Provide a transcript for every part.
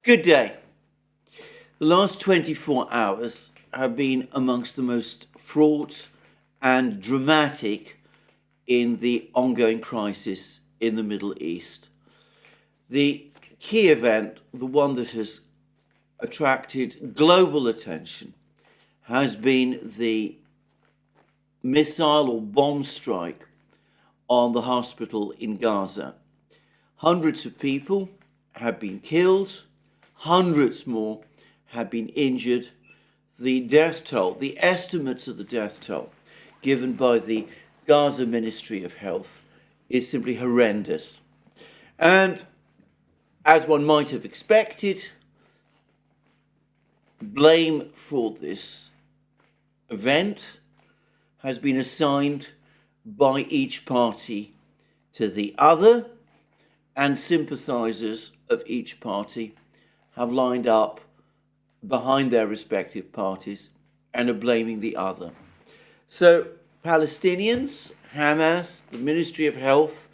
Good day. The last 24 hours have been amongst the most fraught and dramatic in the ongoing crisis in the Middle East. The key event, the one that has attracted global attention, has been the missile or bomb strike on the hospital in Gaza. Hundreds of people have been killed, hundreds more have been injured. The death toll, the estimates of the death toll given by the Gaza Ministry of Health is simply horrendous. And as one might have expected, blame for this event has been assigned by each party to the other, and sympathisers of each party have lined up behind their respective parties and are blaming the other. So Palestinians, Hamas, the Ministry of Health,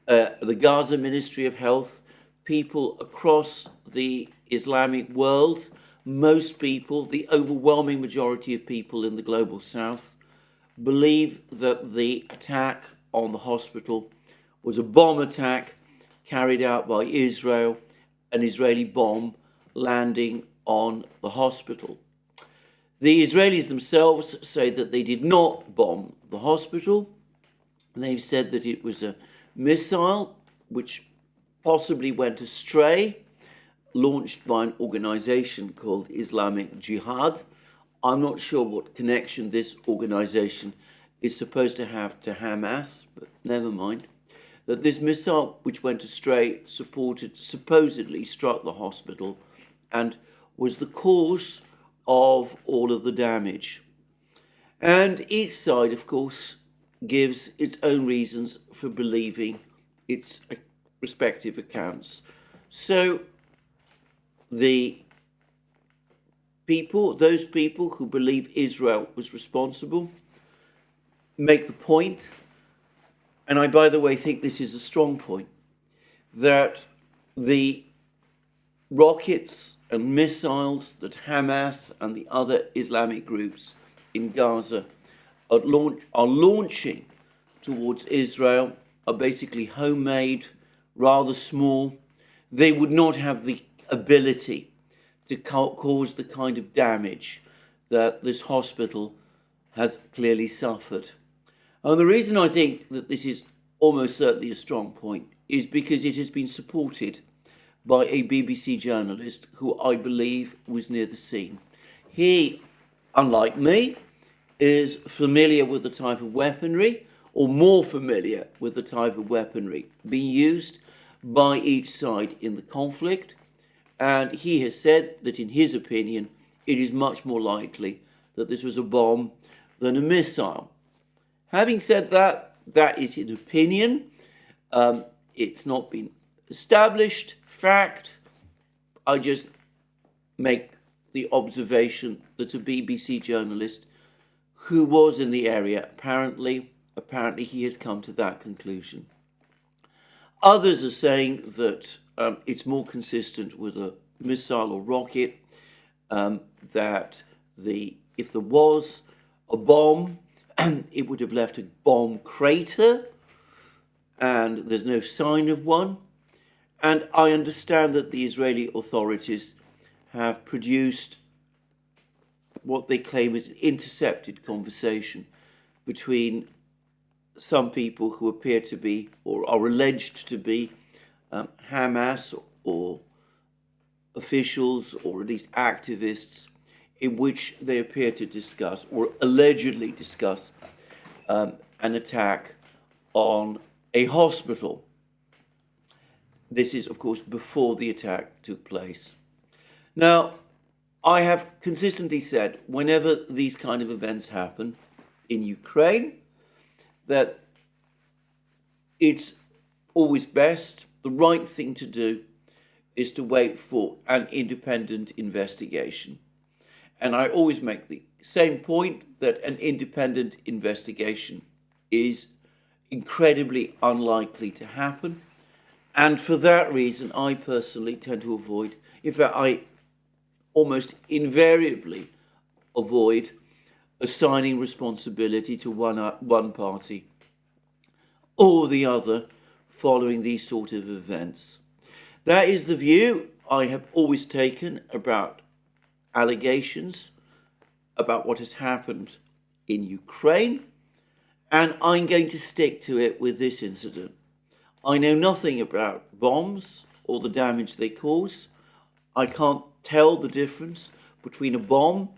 the Gaza Ministry of Health, people across the Islamic world, most people, the overwhelming majority of people in the global south, believe that the attack on the hospital was a bomb attack carried out by Israel, an Israeli bomb landing on the hospital. The Israelis themselves say that they did not bomb the hospital. They've said that it was a missile which possibly went astray, launched by an organization called Islamic Jihad. I'm not sure what connection this organization is supposed to have to Hamas, but never mind. That this missile, which went astray, supposedly struck the hospital and was the cause of all of the damage. And each side, of course, gives its own reasons for believing its respective accounts. So the people, those people who believe Israel was responsible, make the point, and I, by the way, think this is a strong point, that the rockets and missiles that Hamas and the other Islamic groups in Gaza are launching towards Israel are basically homemade, rather small. They would not have the ability to cause the kind of damage that this hospital has clearly suffered. And the reason I think that this is almost certainly a strong point is because it has been supported by a BBC journalist who I believe was near the scene. He, unlike me, is familiar with the type of weaponry, or more familiar with the type of weaponry being used by each side in the conflict. And he has said that, in his opinion, it is much more likely that this was a bomb than a missile. Having said that, that is his opinion. It's not been established fact. I just make the observation that a BBC journalist who was in the area, apparently he has come to that conclusion. Others are saying that it's more consistent with a missile or rocket, that if there was a bomb, it would have left a bomb crater, and there's no sign of one. And I understand that the Israeli authorities have produced what they claim is an intercepted conversation between some people who appear to be, or are alleged to be, Hamas or officials, or at least activists, in which they appear to discuss, or allegedly discuss, an attack on a hospital. This is, of course, before the attack took place. Now, I have consistently said, whenever these kind of events happen in Ukraine, that it's always best, the right thing to do, is to wait for an independent investigation. And I always make the same point that an independent investigation is incredibly unlikely to happen. And for that reason, I personally tend to avoid In fact, I almost invariably avoid assigning responsibility to one party or the other following these sort of events. That is the view I have always taken about allegations about what has happened in Ukraine, and I'm going to stick to it with this incident. I know nothing about bombs or the damage they cause. I can't tell the difference between a bomb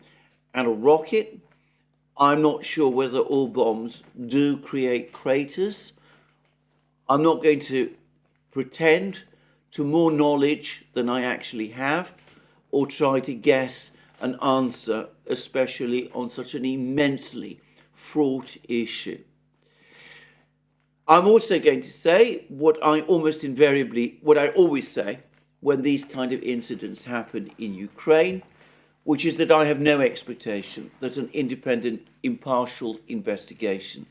and a rocket. I'm not sure whether all bombs do create craters. I'm not going to pretend to more knowledge than I actually have or try to guess an answer, especially on such an immensely fraught issue. I'm also going to say what I always say when these kind of incidents happen in Ukraine, which is that I have no expectation that an independent, impartial investigation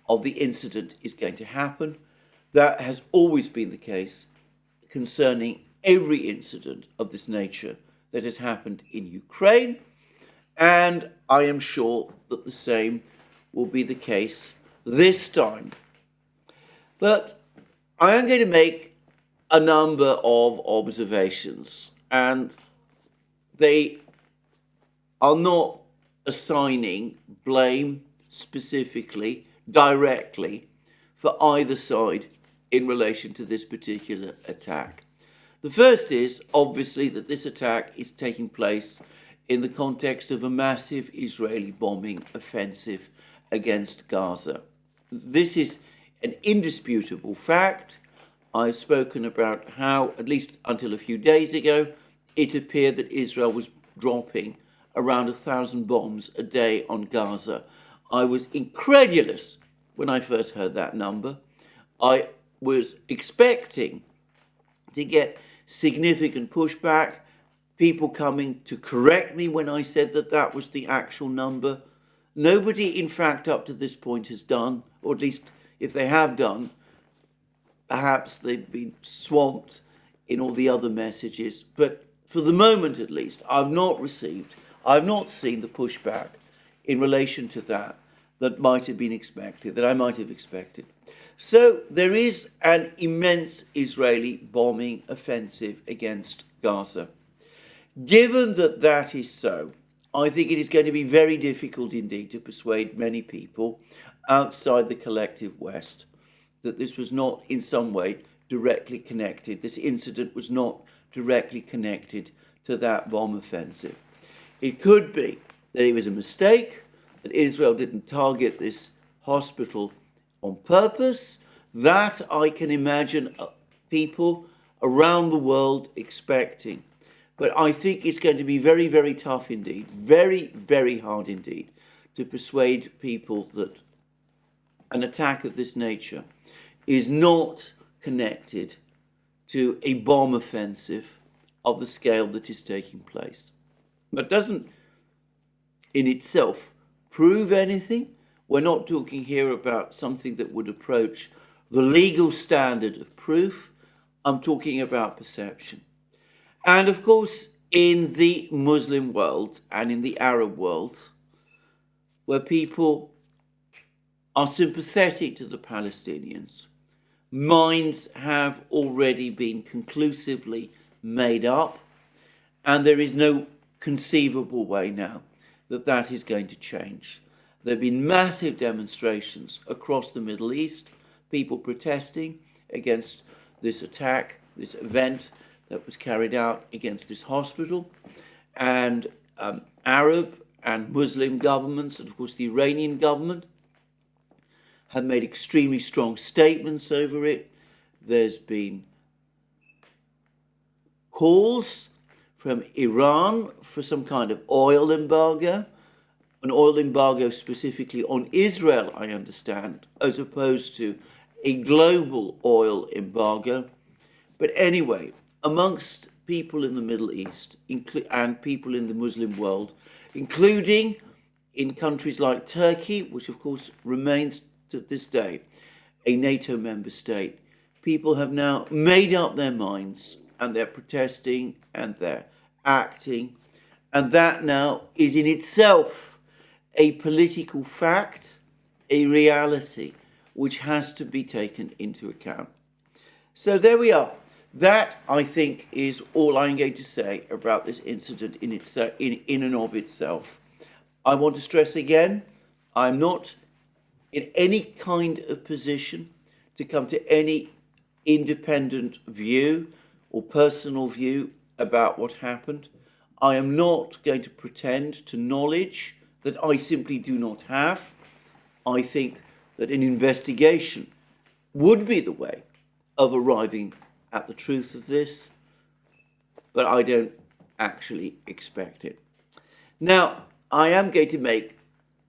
of the incident is going to happen. That has always been the case concerning every incident of this nature that has happened in Ukraine, and I am sure that the same will be the case this time. But I am going to make a number of observations, and they are not assigning blame specifically, directly, for either side in relation to this particular attack. The first is, obviously, that this attack is taking place in the context of a massive Israeli bombing offensive against Gaza. This is an indisputable fact. I've spoken about how, at least until a few days ago, it appeared that Israel was dropping around 1,000 bombs a day on Gaza. I was incredulous when I first heard that number. I was expecting to get significant pushback, people coming to correct me when I said that that was the actual number. Nobody, in fact, up to this point has done, or at least if they have done, perhaps they've been swamped in all the other messages. But for the moment, at least, I've not seen the pushback in relation to that might have been expected, that I might have expected. So there is an immense Israeli bombing offensive against Gaza. Given that that is so, I think it is going to be very difficult indeed to persuade many people outside the collective West that this was not in some way directly connected. This incident was not directly connected to that bomb offensive. It could be that it was a mistake, that Israel didn't target this hospital on purpose. That I can imagine people around the world expecting. But I think it's going to be very, very tough indeed, very, very hard indeed, to persuade people that an attack of this nature is not connected to a bomb offensive of the scale that is taking place. But doesn't in itself prove anything. We're not talking here about something that would approach the legal standard of proof. I'm talking about perception. And of course, in the Muslim world and in the Arab world, where people are sympathetic to the Palestinians, minds have already been conclusively made up, and there is no conceivable way now that that is going to change. There have been massive demonstrations across the Middle East, people protesting against this attack, this event that was carried out against this hospital, and Arab and Muslim governments, and of course the Iranian government, have made extremely strong statements over it. There's been calls from Iran for some kind of oil embargo, an oil embargo specifically on Israel, I understand, as opposed to a global oil embargo. But anyway, amongst people in the Middle East and people in the Muslim world, including in countries like Turkey, which of course remains to this day a NATO member state, people have now made up their minds and they're protesting and they're acting. And that now is in itself a political fact, a reality, which has to be taken into account. So there we are. That, I think, is all I'm going to say about this incident in and of itself. I want to stress again, I'm not in any kind of position to come to any independent view or personal view about what happened. I am not going to pretend to knowledge that I simply do not have. I think that an investigation would be the way of arriving at the truth of this, but I don't actually expect it. Now, I am going to make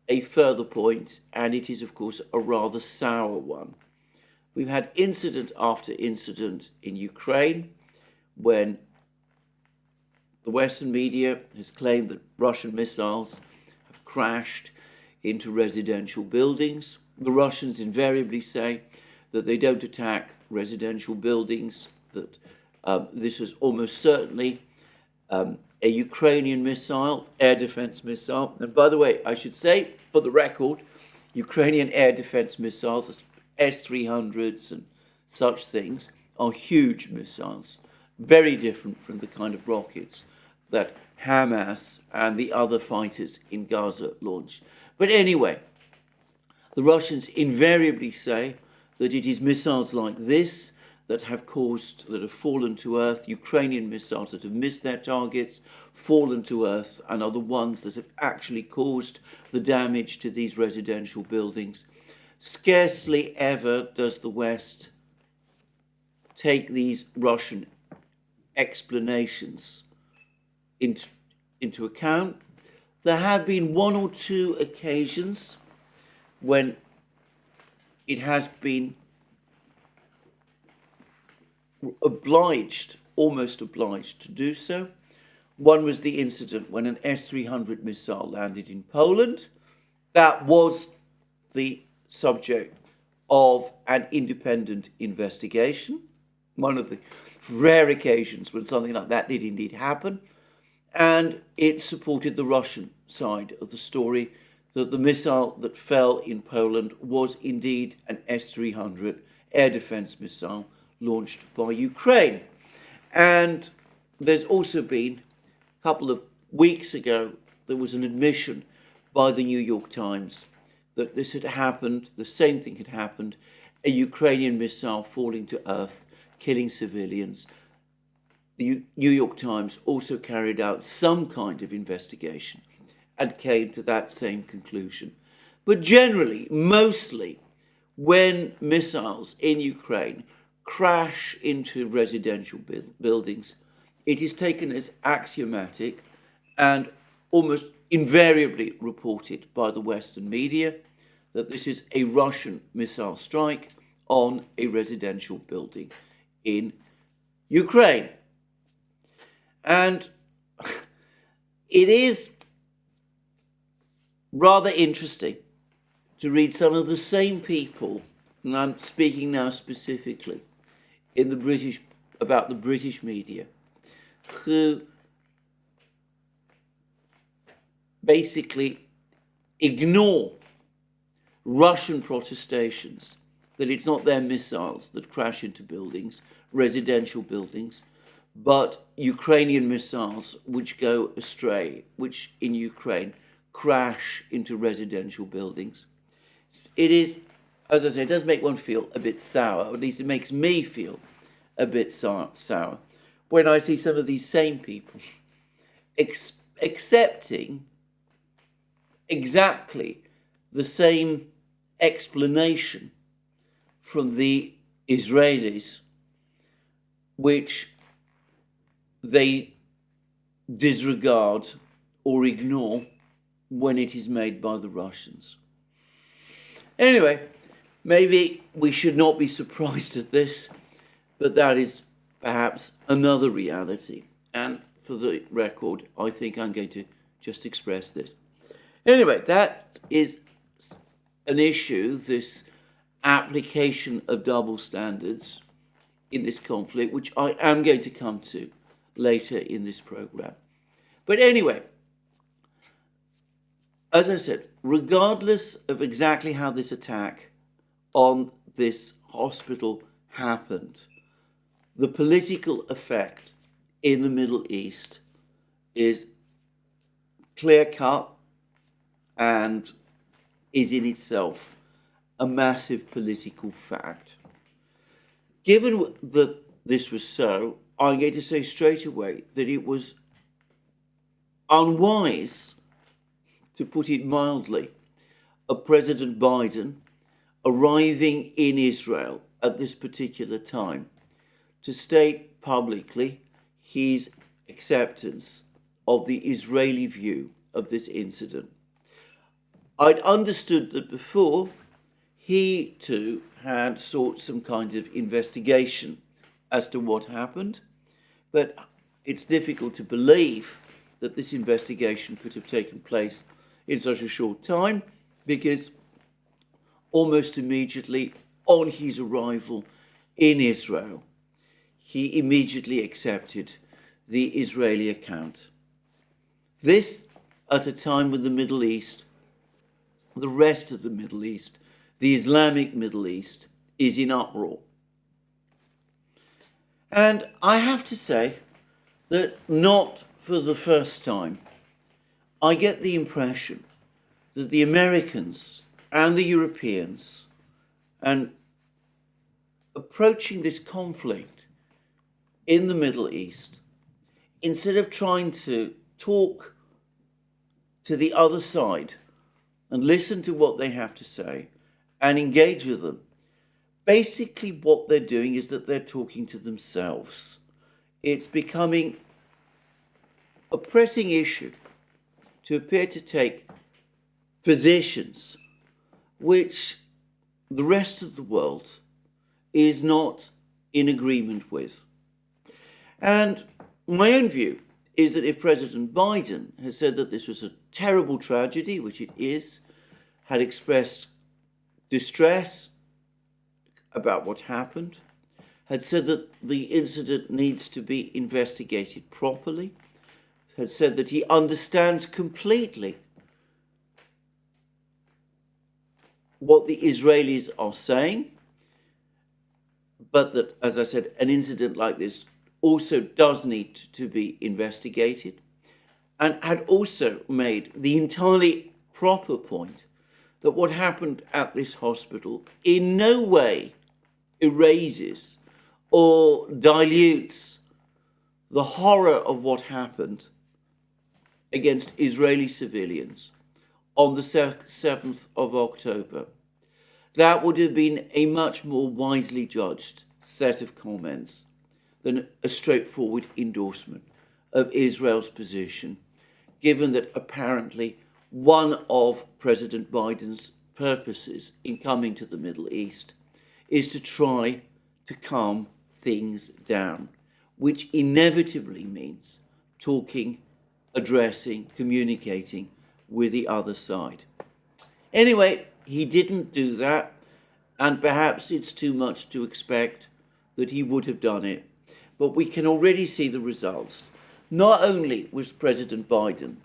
a further point, and it is, of course, a rather sour one. We've had incident after incident in Ukraine when the Western media has claimed that Russian missiles have crashed into residential buildings. The Russians invariably say that they don't attack residential buildings, that this was almost certainly a Ukrainian missile, air defense missile. And by the way, I should say, for the record, Ukrainian air defense missiles, S-300s and such things, are huge missiles, very different from the kind of rockets that Hamas and the other fighters in Gaza launch. But anyway, the Russians invariably say that it is missiles like this that have fallen to earth, Ukrainian missiles that have missed their targets, fallen to earth, and are the ones that have actually caused the damage to these residential buildings. Scarcely ever does the West take these Russian explanations into account. There have been one or two occasions when it has been almost obliged to do so. One was the incident when an S-300 missile landed in Poland. That was the subject of an independent investigation, one of the rare occasions when something like that did indeed happen, and it supported the Russian side of the story that the missile that fell in Poland was indeed an S-300 air defense missile launched by Ukraine. And there's also been, a couple of weeks ago, there was an admission by the New York Times that this had happened, the same thing had happened, a Ukrainian missile falling to earth, killing civilians. The New York Times also carried out some kind of investigation and came to that same conclusion. But generally, mostly, when missiles in Ukraine crash into residential buildings, it is taken as axiomatic and almost invariably reported by the Western media that this is a Russian missile strike on a residential building in Ukraine. And it is rather interesting to read some of the same people, and I'm speaking now specifically about the British media, who basically ignore Russian protestations that it's not their missiles that crash into buildings, residential buildings, but Ukrainian missiles which go astray, which in Ukraine crash into residential buildings. It is, as I say, it does make one feel a bit sour, or at least it makes me feel a bit sour, when I see some of these same people accepting exactly the same explanation from the Israelis, which they disregard or ignore when it is made by the Russians. Anyway, maybe we should not be surprised at this, but that is perhaps another reality. And for the record, I think I'm going to just express this. Anyway, that is an issue, this application of double standards in this conflict, which I am going to come to later in this program. But anyway, as I said, regardless of exactly how this attack on this hospital happened, the political effect in the Middle East is clear-cut and is in itself a massive political fact. Given that this was so, I'm going to say straight away that it was unwise, to put it mildly, of President Biden arriving in Israel at this particular time to state publicly his acceptance of the Israeli view of this incident. I'd understood that before he too had sought some kind of investigation as to what happened, but it's difficult to believe that this investigation could have taken place in such a short time, because almost immediately on his arrival in Israel, he immediately accepted the Israeli account. This at a time when the Middle East, the rest of the Middle East, the Islamic Middle East, is in uproar. And I have to say that not for the first time, I get the impression that the Americans and the Europeans, and approaching this conflict in the Middle East, instead of trying to talk to the other side and listen to what they have to say and engage with them, basically what they're doing is that they're talking to themselves. It's becoming a pressing issue to appear to take positions which the rest of the world is not in agreement with. And my own view is that if President Biden has said that this was a terrible tragedy, which it is, had expressed distress about what happened, had said that the incident needs to be investigated properly, had said that he understands completely what the Israelis are saying, but that, as I said, an incident like this also does need to be investigated, and had also made the entirely proper point that what happened at this hospital in no way erases or dilutes the horror of what happened against Israeli civilians on the 7th of October. That would have been a much more wisely judged set of comments than a straightforward endorsement of Israel's position, given that apparently one of President Biden's purposes in coming to the Middle East is to try to calm things down, which inevitably means talking, addressing, communicating with the other side. Anyway, he didn't do that, and perhaps it's too much to expect that he would have done it. But we can already see the results. Not only was President Biden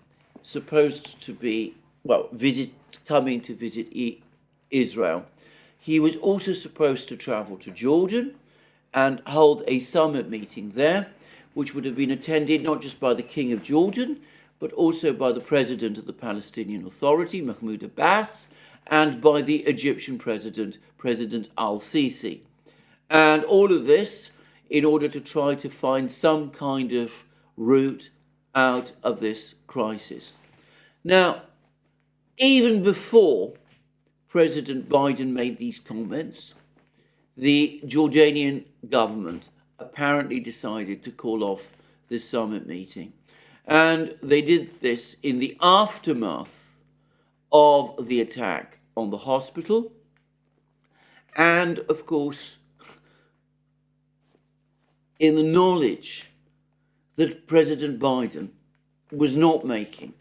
supposed to be, coming to visit Israel, he was also supposed to travel to Jordan and hold a summit meeting there, which would have been attended not just by the King of Jordan, but also by the President of the Palestinian Authority, Mahmoud Abbas, and by the Egyptian President, President al-Sisi. And all of this in order to try to find some kind of route out of this crisis. Now, even before President Biden made these comments, the Jordanian government apparently decided to call off this summit meeting. And they did this in the aftermath of the attack on the hospital. And, of course, in the knowledge that President Biden was not making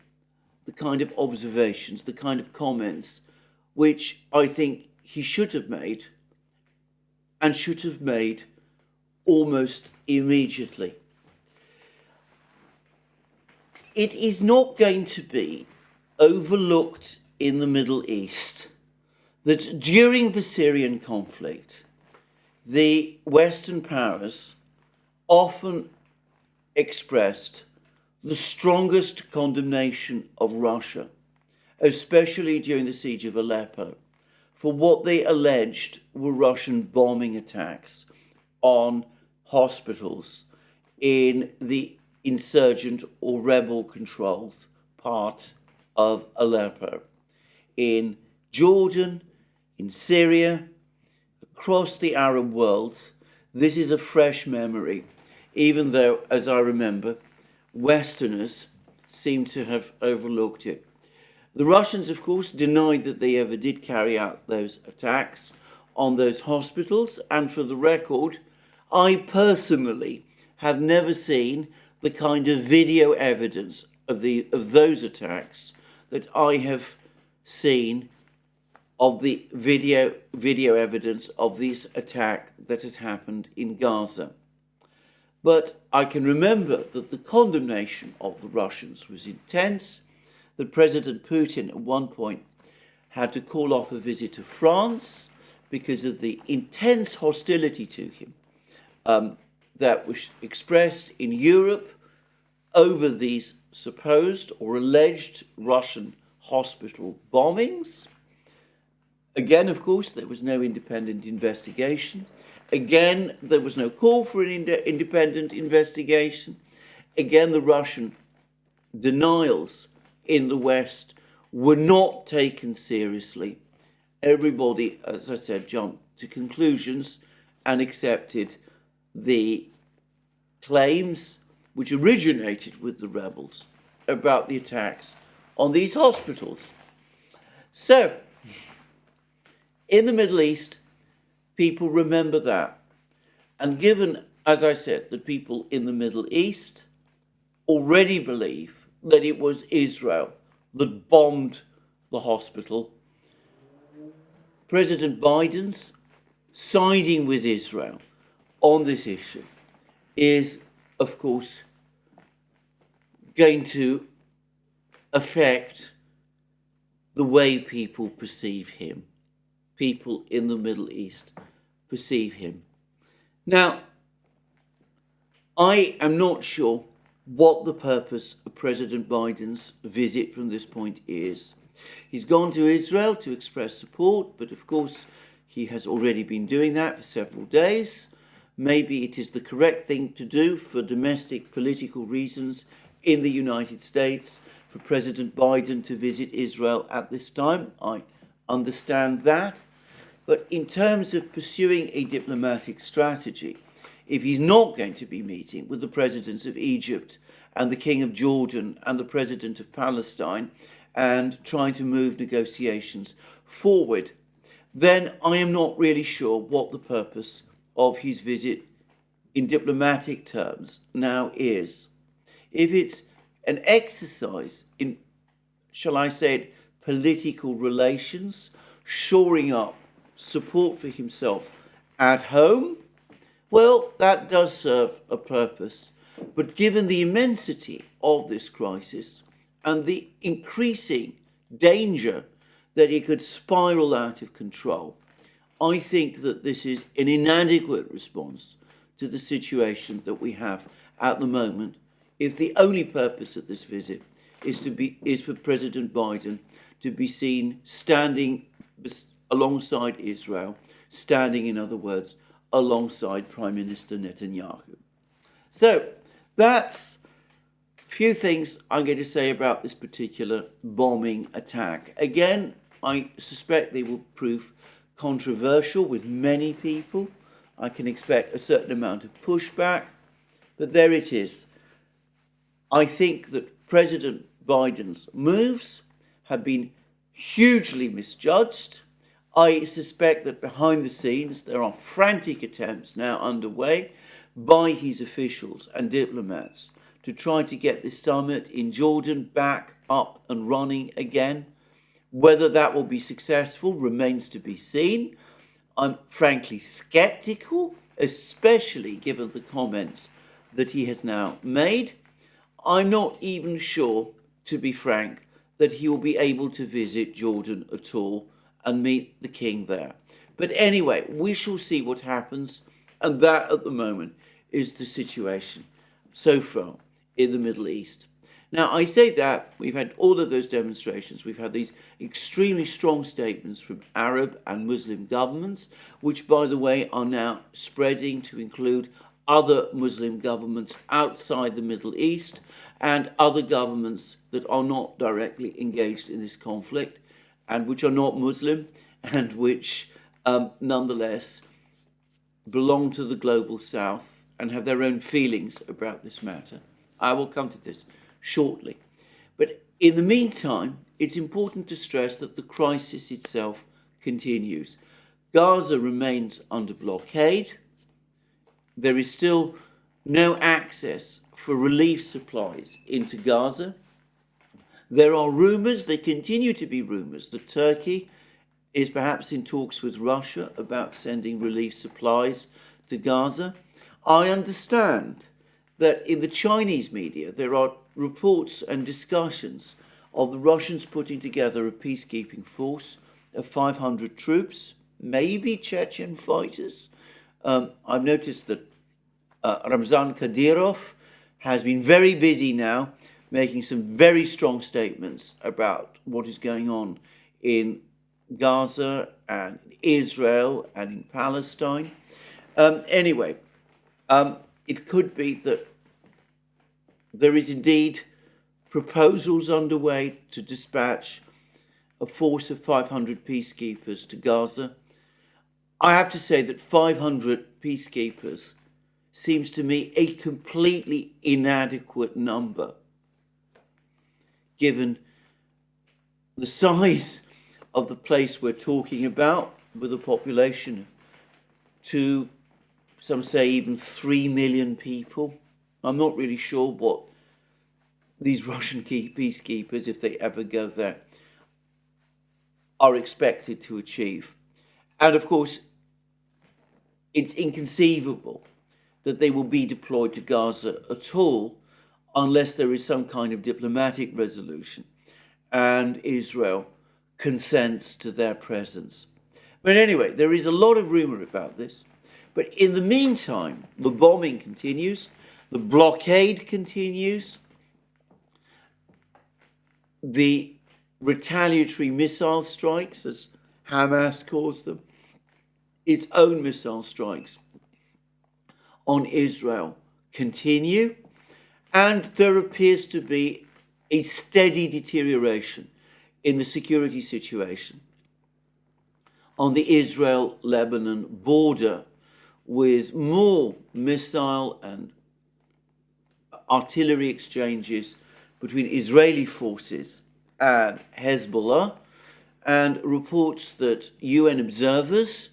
the kind of observations, the kind of comments which I think he should have made, and should have made almost immediately. It is not going to be overlooked in the Middle East that during the Syrian conflict, the Western powers often expressed the strongest condemnation of Russia, especially during the siege of Aleppo, for what they alleged were Russian bombing attacks on hospitals in the insurgent or rebel-controlled part of Aleppo, in Jordan, in Syria, across the Arab world. This is a fresh memory, even though, as I remember, Westerners seem to have overlooked it. The Russians, of course, denied that they ever did carry out those attacks on those hospitals, and for the record, I personally have never seen the kind of video evidence of those attacks that I have seen of the video evidence of this attack that has happened in Gaza. But I can remember that the condemnation of the Russians was intense, that President Putin at one point had to call off a visit to France because of the intense hostility to him that was expressed in Europe over these supposed or alleged Russian hospital bombings. Again, of course, there was no independent investigation. Again, there was no call for an independent investigation. Again, the Russian denials in the West were not taken seriously. Everybody, as I said, jumped to conclusions and accepted the claims which originated with the rebels about the attacks on these hospitals. So, in the Middle East, people remember that. And given, as I said, that people in the Middle East already believe that it was Israel that bombed the hospital, President Biden's siding with Israel on this issue is, of course, going to affect the way people perceive him. People in the Middle East perceive him. Now, I am not sure what the purpose of President Biden's visit from this point is. He's gone to Israel to express support, but of course he has already been doing that for several days. Maybe it is the correct thing to do for domestic political reasons in the United States for President Biden to visit Israel at this time. I understand that. But in terms of pursuing a diplomatic strategy, if he's not going to be meeting with the presidents of Egypt and the King of Jordan and the president of Palestine and trying to move negotiations forward, then I am not really sure what the purpose of his visit in diplomatic terms now is. If it's an exercise in, shall I say it, political relations, shoring up support for himself at home, well, that does serve a purpose. But given the immensity of this crisis and the increasing danger that it could spiral out of control, I think that this is an inadequate response to the situation that we have at the moment, if the only purpose of this visit is for President Biden to be seen standing alongside Israel, standing, in other words, alongside Prime Minister Netanyahu. So that's a few things I'm going to say about this particular bombing attack. Again, I suspect they will prove controversial with many people. I can expect a certain amount of pushback, but there it is. I think that President Biden's moves have been hugely misjudged. I suspect that behind the scenes there are frantic attempts now underway by his officials and diplomats to try to get this summit in Jordan back up and running again. Whether that will be successful remains to be seen. I'm frankly sceptical especially given the comments that he has now made. I'm not even sure, to be frank, that he will be able to visit Jordan at all and meet the king there. But anyway, we shall see what happens, and that at the moment is the situation so far in the Middle East. Now, I say that we've had all of those demonstrations. We've had these extremely strong statements from Arab and Muslim governments, which, by the way, are now spreading to include other Muslim governments outside the Middle East and other governments that are not directly engaged in this conflict and which are not Muslim and which nonetheless belong to the global south and have their own feelings about this matter. I will come to this shortly. But in the meantime, it's important to stress that the crisis itself continues. Gaza remains under blockade. There is still no access for relief supplies into Gaza. There are rumours, there continue to be rumours, that Turkey is perhaps in talks with Russia about sending relief supplies to Gaza. I understand that in the Chinese media there are reports and discussions of the Russians putting together a peacekeeping force of 500 troops, maybe Chechen fighters. I've noticed that Ramzan Kadyrov has been very busy now making some very strong statements about what is going on in Gaza and Israel and in Palestine. Anyway, it could be that there is indeed proposals underway to dispatch a force of 500 peacekeepers to Gaza. I have to say that 500 peacekeepers seems to me a completely inadequate number, given the size of the place we're talking about, with a population of some say even 3 million people. I'm not really sure what these Russian peacekeepers, if they ever go there, are expected to achieve. And of course, it's inconceivable that they will be deployed to Gaza at all unless there is some kind of diplomatic resolution and Israel consents to their presence. But anyway, there is a lot of rumour about this. But in the meantime, the bombing continues, the blockade continues, the retaliatory missile strikes, as Hamas calls them, its own missile strikes on Israel continue, and there appears to be a steady deterioration in the security situation on the Israel-Lebanon border, with more missile and artillery exchanges between Israeli forces and Hezbollah, and reports that UN observers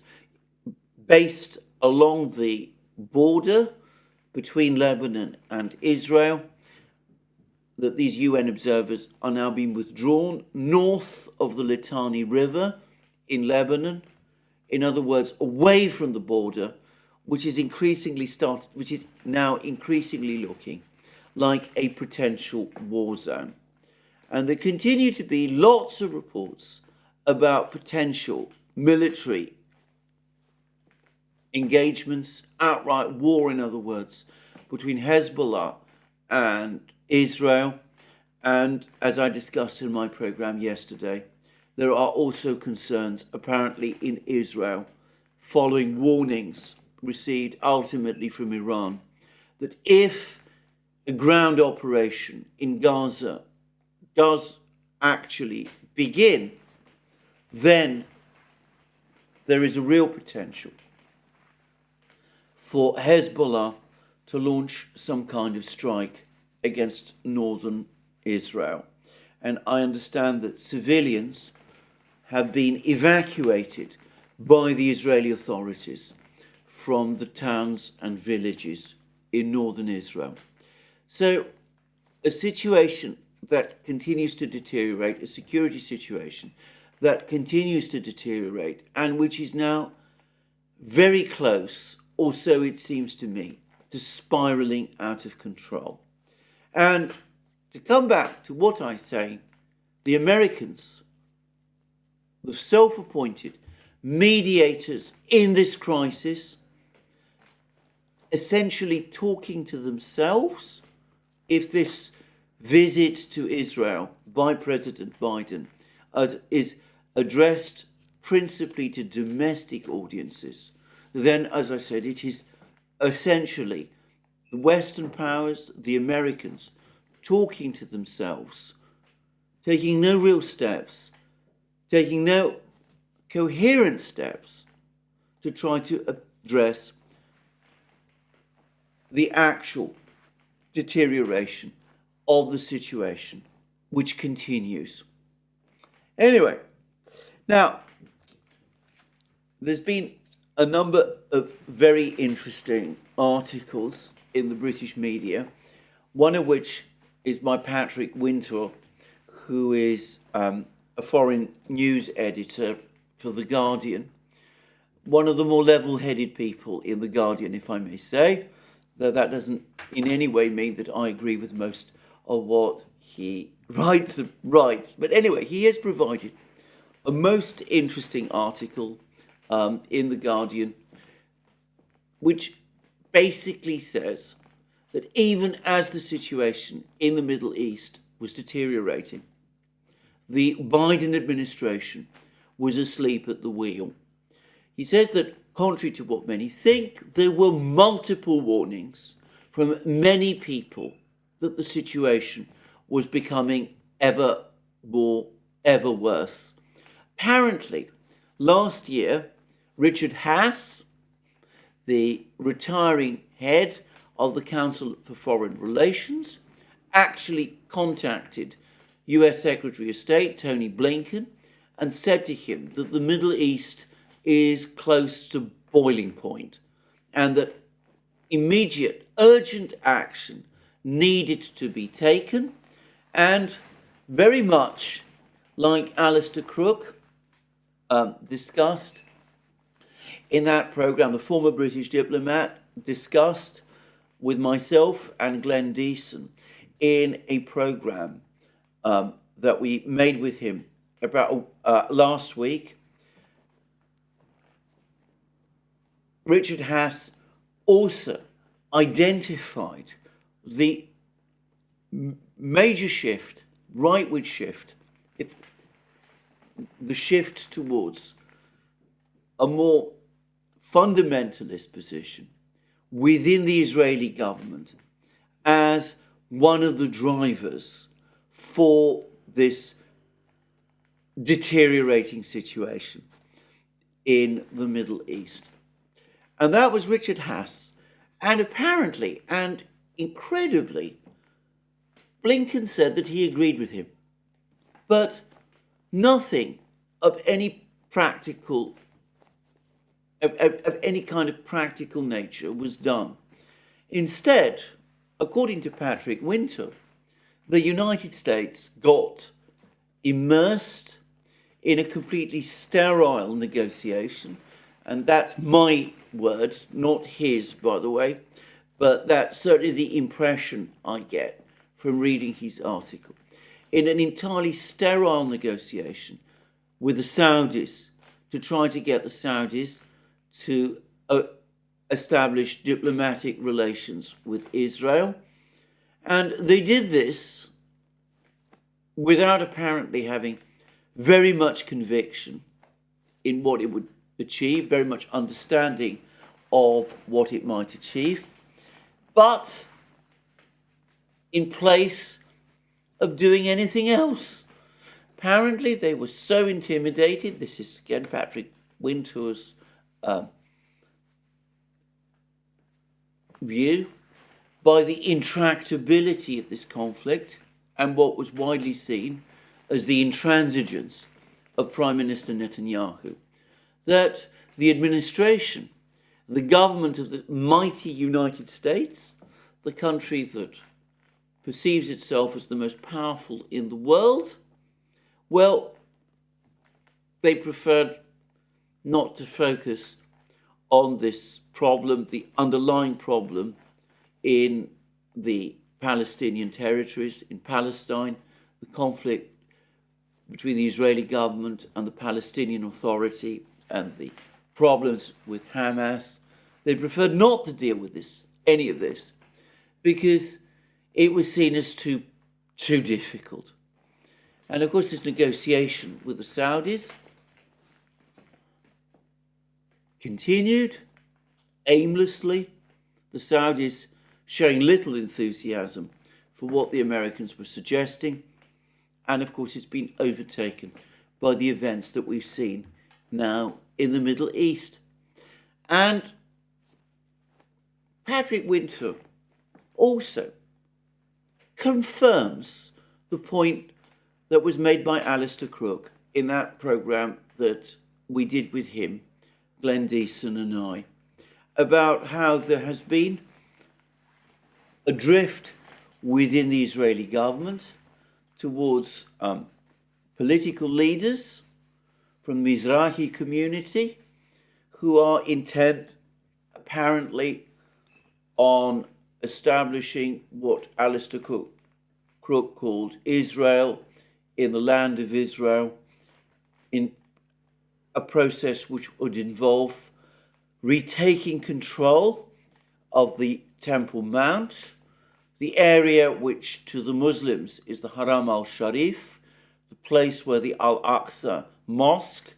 based along the border between Lebanon and Israel, that these UN observers are now being withdrawn north of the Litani River in Lebanon, in other words, away from the border, which is now increasingly looking like a potential war zone. And there continue to be lots of reports about potential military engagements, outright war, in other words, between Hezbollah and Israel. And as I discussed in my program yesterday, there are also concerns apparently in Israel, following warnings received ultimately from Iran, that if a ground operation in Gaza does actually begin, then there is a real potential for Hezbollah to launch some kind of strike against northern Israel. And I understand that civilians have been evacuated by the Israeli authorities from the towns and villages in northern Israel. So a situation that continues to deteriorate, a security situation that continues to deteriorate, and which is now very close, or so it seems to me, to spiralling out of control. And to come back to what I say, the Americans, the self-appointed mediators in this crisis, essentially talking to themselves, if this visit to Israel by President Biden is addressed principally to domestic audiences, then, as I said, it is essentially the Western powers, the Americans, talking to themselves, taking no real steps, taking no coherent steps to try to address the actual deterioration of the situation, which continues. Anyway, now, there's been a number of very interesting articles in the British media, one of which is by Patrick Winter, who is a foreign news editor for The Guardian, one of the more level-headed people in The Guardian, if I may say, though that doesn't in any way mean that I agree with most of what he writes. But anyway, he has provided a most interesting article in The Guardian, which basically says that even as the situation in the Middle East was deteriorating, the Biden administration was asleep at the wheel. He says that, contrary to what many think, there were multiple warnings from many people that the situation was becoming ever worse. Apparently, last year, Richard Haass, the retiring head of the Council for Foreign Relations, actually contacted US Secretary of State Tony Blinken and said to him that the Middle East is close to boiling point and that immediate, urgent action needed to be taken. And very much like Alistair Crook discussed in that programme, the former British diplomat discussed with myself and Glenn Deason in a programme that we made with him about last week. Richard Haass also identified the major shift, rightward shift, the shift towards a more fundamentalist position within the Israeli government as one of the drivers for this deteriorating situation in the Middle East. And that was Richard Haass. And apparently, and incredibly, Blinken said that he agreed with him. But nothing of any practical, of any kind of practical nature was done. Instead, according to Patrick Winter, the United States got immersed in a completely sterile negotiation, and that's my word, not his, by the way, but that's certainly the impression I get from reading his article, in an entirely sterile negotiation with the Saudis to try to get the Saudis to establish diplomatic relations with Israel. And they did this without apparently having very much conviction in what it would achieve, very much understanding of what it might achieve, but in place of doing anything else. Apparently they were so intimidated, this is again Patrick Winter's view, by the intractability of this conflict and what was widely seen as the intransigence of Prime Minister Netanyahu, that the administration, the government of the mighty United States, the country that perceives itself as the most powerful in the world, well, they preferred not to focus on this problem, the underlying problem in the Palestinian territories, in Palestine, the conflict between the Israeli government and the Palestinian Authority, and the problems with Hamas. They preferred not to deal with any of this, because it was seen as too difficult. And of course, this negotiation with the Saudis continued aimlessly, the Saudis showing little enthusiasm for what the Americans were suggesting. And of course, it's been overtaken by the events that we've seen now in the Middle East. And Patrick Winter also confirms the point that was made by Alistair Crook in that programme that we did with him, Glenn Deason and I, about how there has been a drift within the Israeli government towards political leaders from the Mizrahi community who are intent, apparently, on establishing what Alistair Crook called Israel in the land of Israel, in a process which would involve retaking control of the Temple Mount, the area which to the Muslims is the Haram al-Sharif, the place where the Al-Aqsa Mosque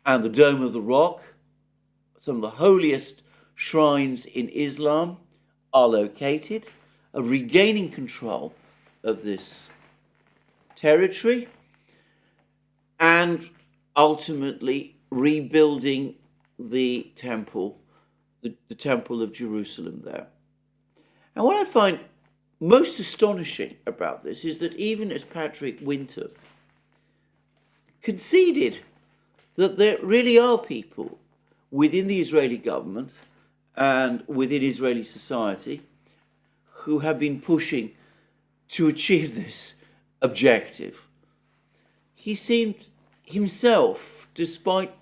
and the Dome of the Rock, some of the holiest shrines in Islam, are located, of regaining control of this territory and ultimately rebuilding the temple, the Temple of Jerusalem there. And what I find most astonishing about this is that even as Patrick Winter conceded that there really are people within the Israeli government and within Israeli society who have been pushing to achieve this objective. He seemed himself, despite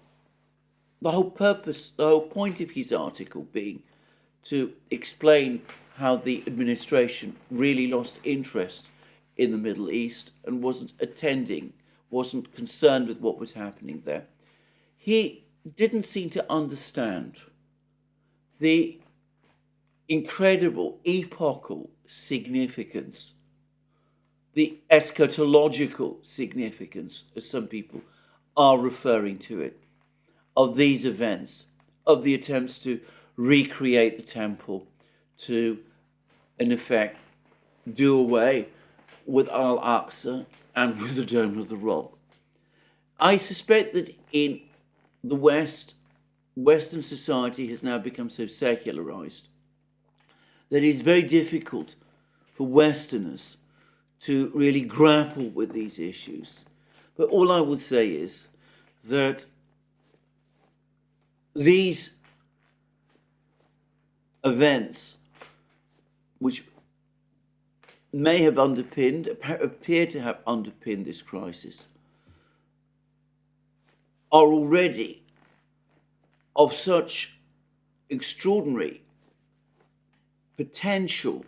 the whole purpose, the whole point of his article being to explain how the administration really lost interest in the Middle East and wasn't concerned with what was happening there. He didn't seem to understand the incredible epochal significance, the eschatological significance, as some people are referring to it, of these events, of the attempts to recreate the temple, to, in effect, do away with Al-Aqsa and with the Dome of the Rock. I suspect that in the West, Western society has now become so secularized that it is very difficult for Westerners to really grapple with these issues. But all I would say is that these events, which may have appear to have underpinned this crisis, are already of such extraordinary potential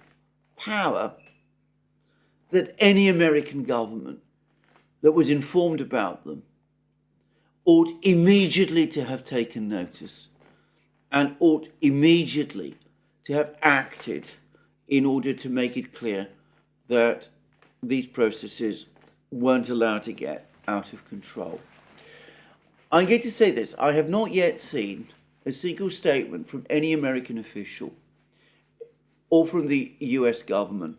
power that any American government that was informed about them ought immediately to have taken notice and ought immediately to have acted in order to make it clear that these processes weren't allowed to get out of control. I'm going to say this: I have not yet seen a single statement from any American official or from the US government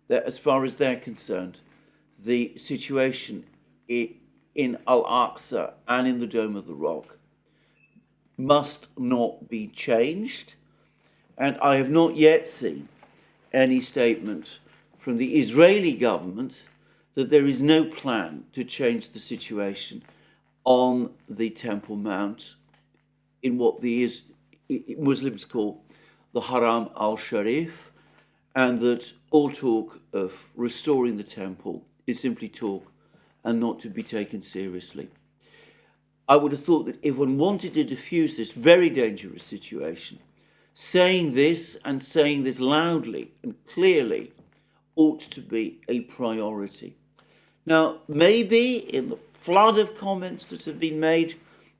that, as far as they're concerned, the situation in Al-Aqsa and in the Dome of the Rock must not be changed. And I have not yet seen any statement from the Israeli government that there is no plan to change the situation on the Temple Mount in what the Muslims call the Haram al-Sharif, and that all talk of restoring the temple is simply talk and not to be taken seriously. I would have thought that if one wanted to diffuse this very dangerous situation, saying this and saying this loudly and clearly ought to be a priority. Now, maybe in the flood of comments that have been made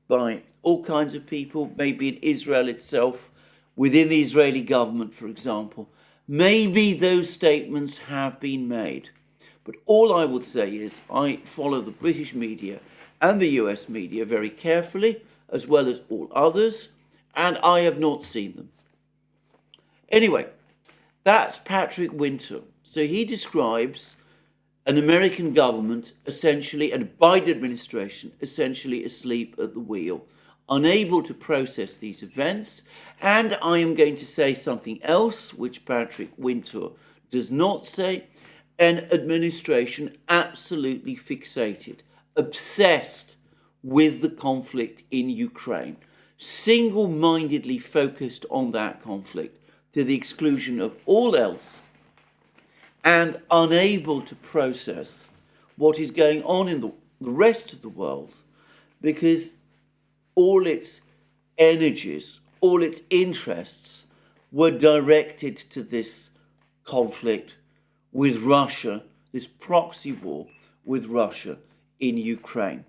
by all kinds of people, maybe in Israel itself, within the Israeli government, for example, maybe those statements have been made. But all I would say is I follow the British media and the US media very carefully, as well as all others, and I have not seen them. Anyway, that's Patrick Winter. So he describes an American government essentially, and a Biden administration essentially asleep at the wheel, unable to process these events. And I am going to say something else, which Patrick Winter does not say, an administration absolutely fixated, obsessed with the conflict in Ukraine, single-mindedly focused on that conflict to the exclusion of all else, and unable to process what is going on in the rest of the world, because all its energies, all its interests were directed to this conflict with Russia, this proxy war with Russia in Ukraine.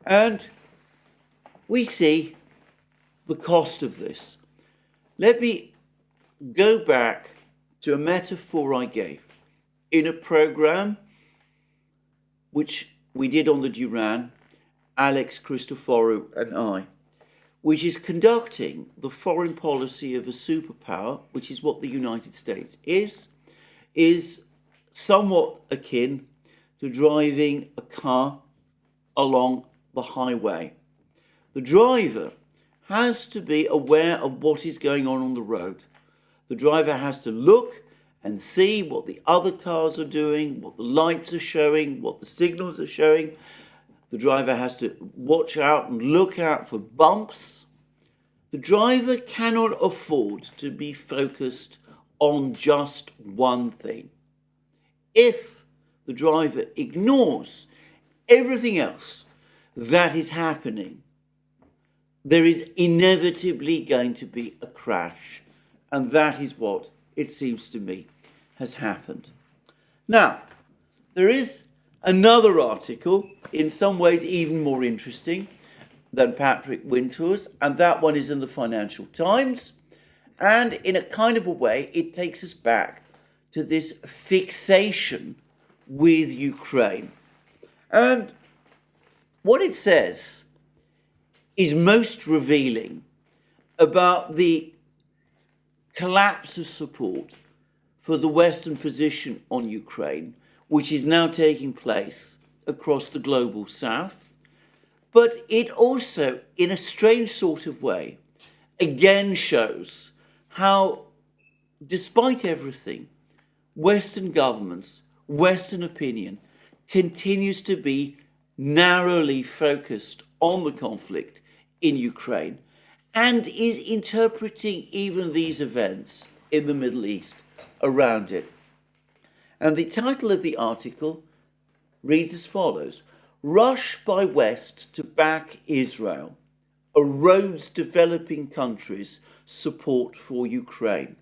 And we see the cost of this. Let me go back to a metaphor I gave in a program which we did on the Duran, Alex Christoforou and I, which is conducting the foreign policy of a superpower, which is what the United States is somewhat akin to driving a car along the highway. The driver has to be aware of what is going on the road. The driver has to look and see what the other cars are doing, what the lights are showing, what the signals are showing. The driver has to watch out and look out for bumps. The driver cannot afford to be focused on just one thing. If the driver ignores everything else that is happening, there is inevitably going to be a crash. And that is what, it seems to me, has happened. Now, there is another article, in some ways even more interesting than Patrick Winter's, and that one is in the Financial Times. And in a kind of a way, it takes us back to this fixation with Ukraine. And what it says is most revealing about the collapse of support for the Western position on Ukraine, which is now taking place across the global south. But it also, in a strange sort of way, again shows how, despite everything, Western governments, Western opinion, continues to be narrowly focused on the conflict in Ukraine and is interpreting even these events in the Middle East around it. And the title of the article reads as follows: Rush by West to back Israel erodes developing countries' support for Ukraine.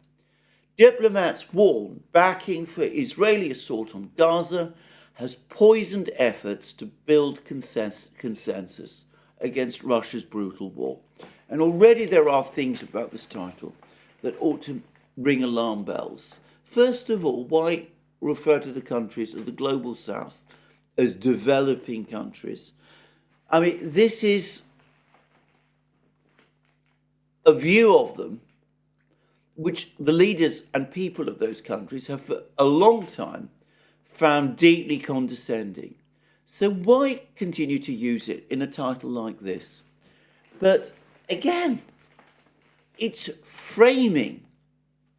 Diplomats warn backing for Israeli assault on Gaza has poisoned efforts to build consensus against Russia's brutal war. And already there are things about this title that ought to ring alarm bells. First of all, why refer to the countries of the global south as developing countries? I mean, this is a view of them which the leaders and people of those countries have for a long time found deeply condescending. So why continue to use it in a title like this? But again, it's framing,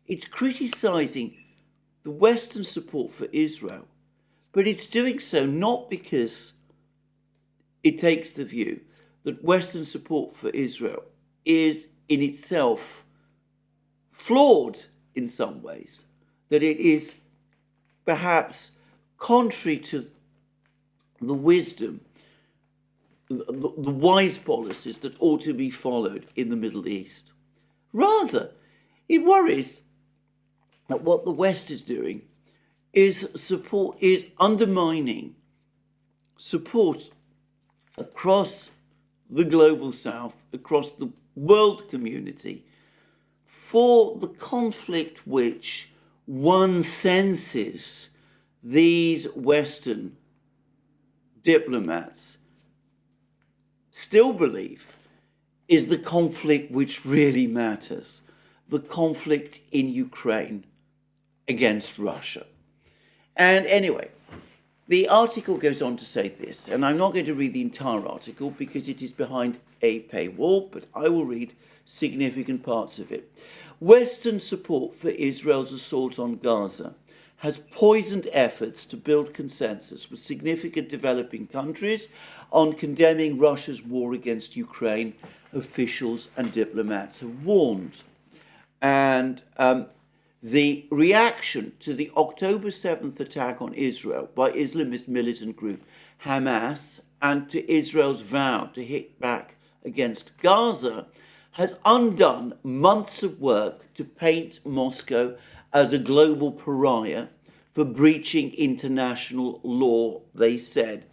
it's criticizing the Western support for Israel, but it's doing so not because it takes the view that Western support for Israel is in itself flawed in some ways, that it is perhaps contrary to the wisdom the wise policies that ought to be followed in the Middle East. Rather, it worries that what the West is doing is undermining support across the global South, across the world community, for the conflict which one senses these Western diplomats still believe is the conflict which really matters, the conflict in Ukraine against Russia. And anyway, the article goes on to say this, and I'm not going to read the entire article because it is behind a paywall, but I will read significant parts of it. Western support for Israel's assault on Gaza has poisoned efforts to build consensus with significant developing countries on condemning Russia's war against Ukraine, officials and diplomats have warned. And the reaction to the October 7th attack on Israel by Islamist militant group Hamas and to Israel's vow to hit back against Gaza has undone months of work to paint Moscow as a global pariah for breaching international law, they said,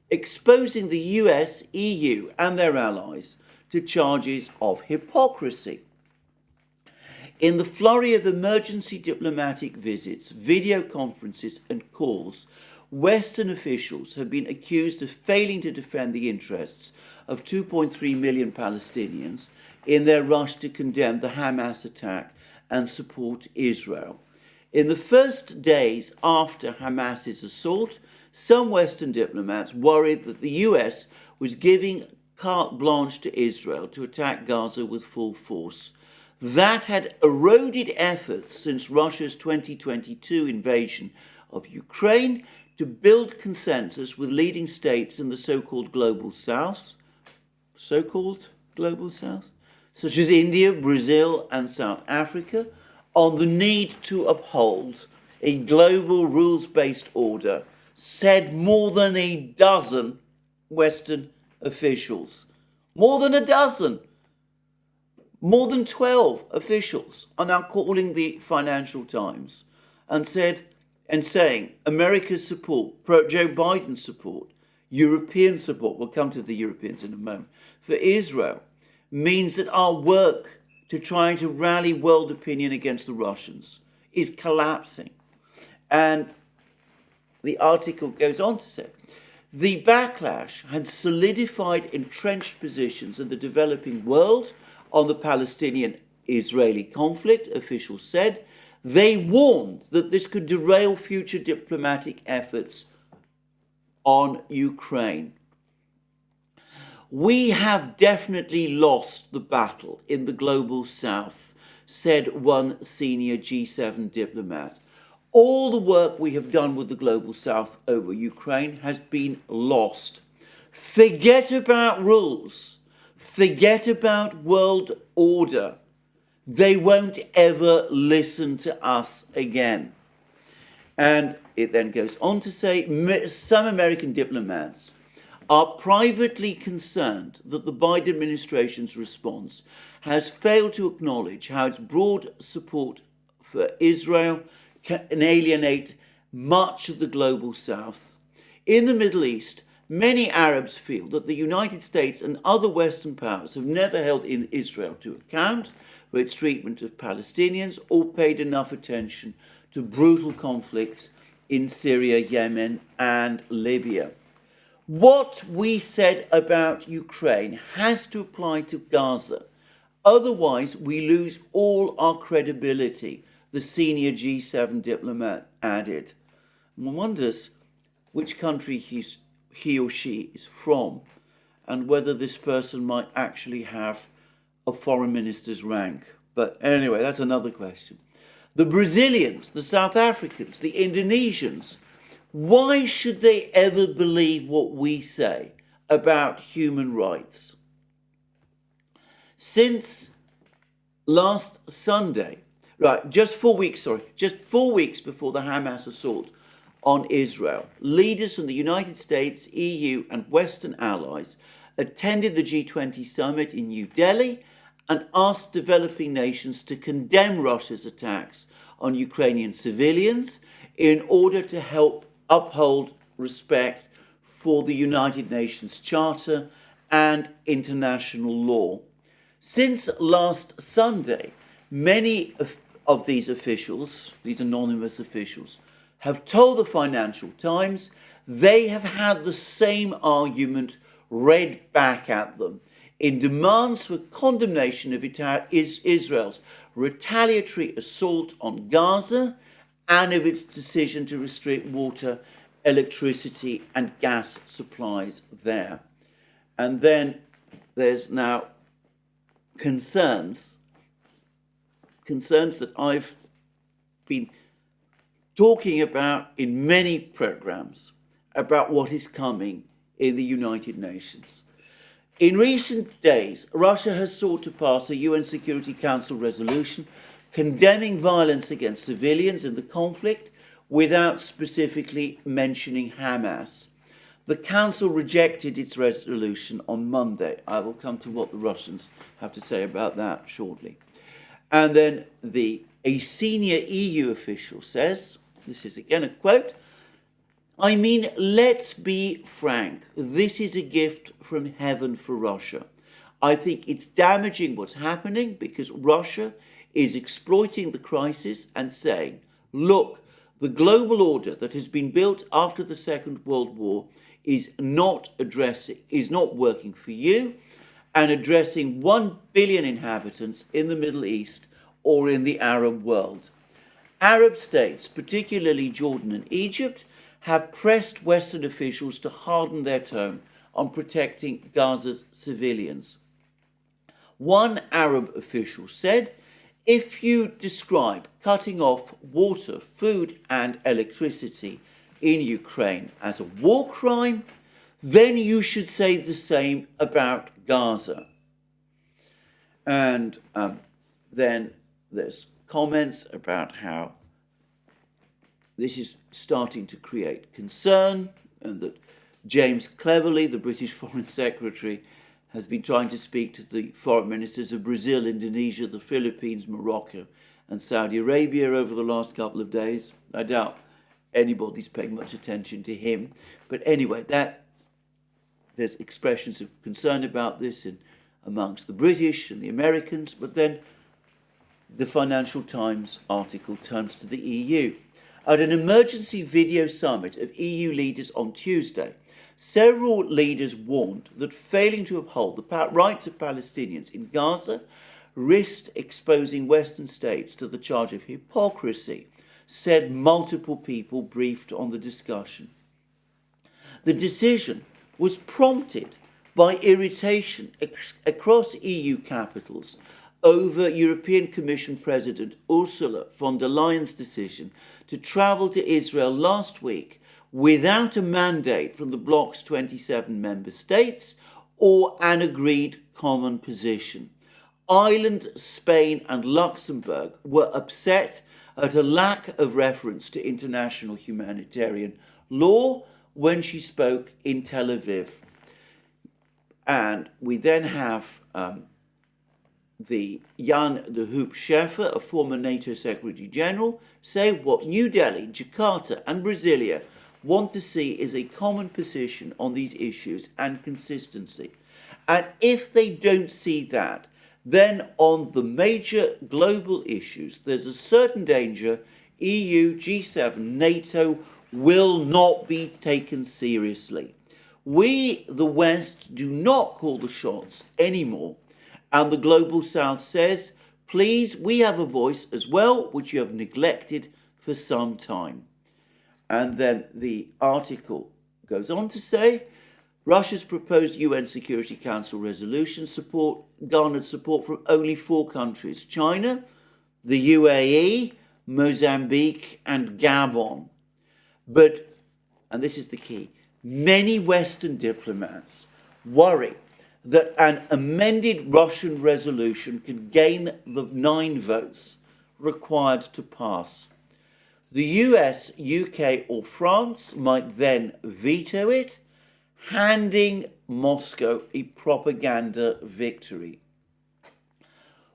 exposing the US, EU and their allies to charges of hypocrisy. In the flurry of emergency diplomatic visits, video conferences and calls, Western officials have been accused of failing to defend the interests of 2.3 million Palestinians in their rush to condemn the Hamas attack and support Israel. In the first days after Hamas's assault, some Western diplomats worried that the US was giving carte blanche to Israel to attack Gaza with full force. That had eroded efforts since Russia's 2022 invasion of Ukraine to build consensus with leading states in the so-called global South, such as India, Brazil and South Africa, on the need to uphold a global rules-based order, said more than a dozen Western officials. More than a dozen. More than 12 officials are now calling the Financial Times and saying America's support, Joe Biden's support, European support, we'll come to the Europeans in a moment, for Israel means that our work to try to rally world opinion against the Russians is collapsing. And the article goes on to say, the backlash had solidified entrenched positions in the developing world on the Palestinian-Israeli conflict, officials said. They warned that this could derail future diplomatic efforts on Ukraine. We have definitely lost the battle in the global South, said one senior G7 diplomat. All the work we have done with the global South over Ukraine has been lost. Forget about rules. Forget about world order. They won't ever listen to us again. And it then goes on to say some American diplomats are privately concerned that the Biden administration's response has failed to acknowledge how its broad support for Israel can alienate much of the global South. In the Middle East, many Arabs feel that the United States and other Western powers have never held Israel to account for its treatment of Palestinians or paid enough attention to brutal conflicts in Syria, Yemen, and Libya. What we said about Ukraine has to apply to Gaza. Otherwise, we lose all our credibility, the senior G7 diplomat added. One wonders which country he or she is from and whether this person might actually have a foreign minister's rank. But anyway, that's another question. The Brazilians, the South Africans, the Indonesians, why should they ever believe what we say about human rights? Since last Sunday, just 4 weeks before the Hamas assault on Israel, leaders from the United States, EU and Western allies attended the G20 summit in New Delhi and asked developing nations to condemn Russia's attacks on Ukrainian civilians in order to help uphold respect for the United Nations Charter and international law. Since last Sunday, many of these officials, these anonymous officials, have told the Financial Times they have had the same argument read back at them in demands for condemnation of Israel's retaliatory assault on Gaza and of its decision to restrict water, electricity and gas supplies there. And then there's now concerns that I've been talking about in many programs about what is coming in the United Nations. In recent days, Russia has sought to pass a UN Security Council resolution condemning violence against civilians in the conflict without specifically mentioning Hamas. The Council rejected its resolution on Monday. I will come to what the Russians have to say about that shortly. And then a senior EU official says, this is again a quote, "I mean, let's be frank, this is a gift from heaven for Russia. I think it's damaging what's happening because Russia is exploiting the crisis and saying, look, the global order that has been built after the Second World War is not working for you and addressing 1 billion inhabitants in the Middle East or in the Arab world. Arab states, particularly Jordan and Egypt, have pressed Western officials to harden their tone on protecting Gaza's civilians. One Arab official said, if you describe cutting off water, food and electricity in Ukraine as a war crime, then you should say the same about Gaza." And then there's comments about how this is starting to create concern and that James Cleverly, the British Foreign Secretary, has been trying to speak to the foreign ministers of Brazil, Indonesia, the Philippines, Morocco and Saudi Arabia over the last couple of days. I doubt anybody's paying much attention to him. But anyway, there's expressions of concern about this amongst the British and the Americans. But then the Financial Times article turns to the EU. At an emergency video summit of EU leaders on Tuesday, several leaders warned that failing to uphold the rights of Palestinians in Gaza risked exposing Western states to the charge of hypocrisy, said multiple people briefed on the discussion. The decision was prompted by irritation across EU capitals over European Commission President Ursula von der Leyen's decision to travel to Israel last week without a mandate from the bloc's 27 member states or an agreed common position. Ireland, Spain and Luxembourg were upset at a lack of reference to international humanitarian law when she spoke in Tel Aviv. And we then have the Jan de Hoop Scheffer, a former NATO Secretary General, say what New Delhi, Jakarta and Brasilia want to see is a common position on these issues and consistency. And if they don't see that, then on the major global issues, there's a certain danger EU, G7, NATO will not be taken seriously. We, the West, do not call the shots anymore. And the Global South says, please, we have a voice as well, which you have neglected for some time. And then the article goes on to say, Russia's proposed UN Security Council resolution garnered support from only 4 countries, China, the UAE, Mozambique and Gabon. But, and this is the key, many Western diplomats worry that an amended Russian resolution could gain the 9 votes required to pass. The US, UK or France might then veto it, handing Moscow a propaganda victory.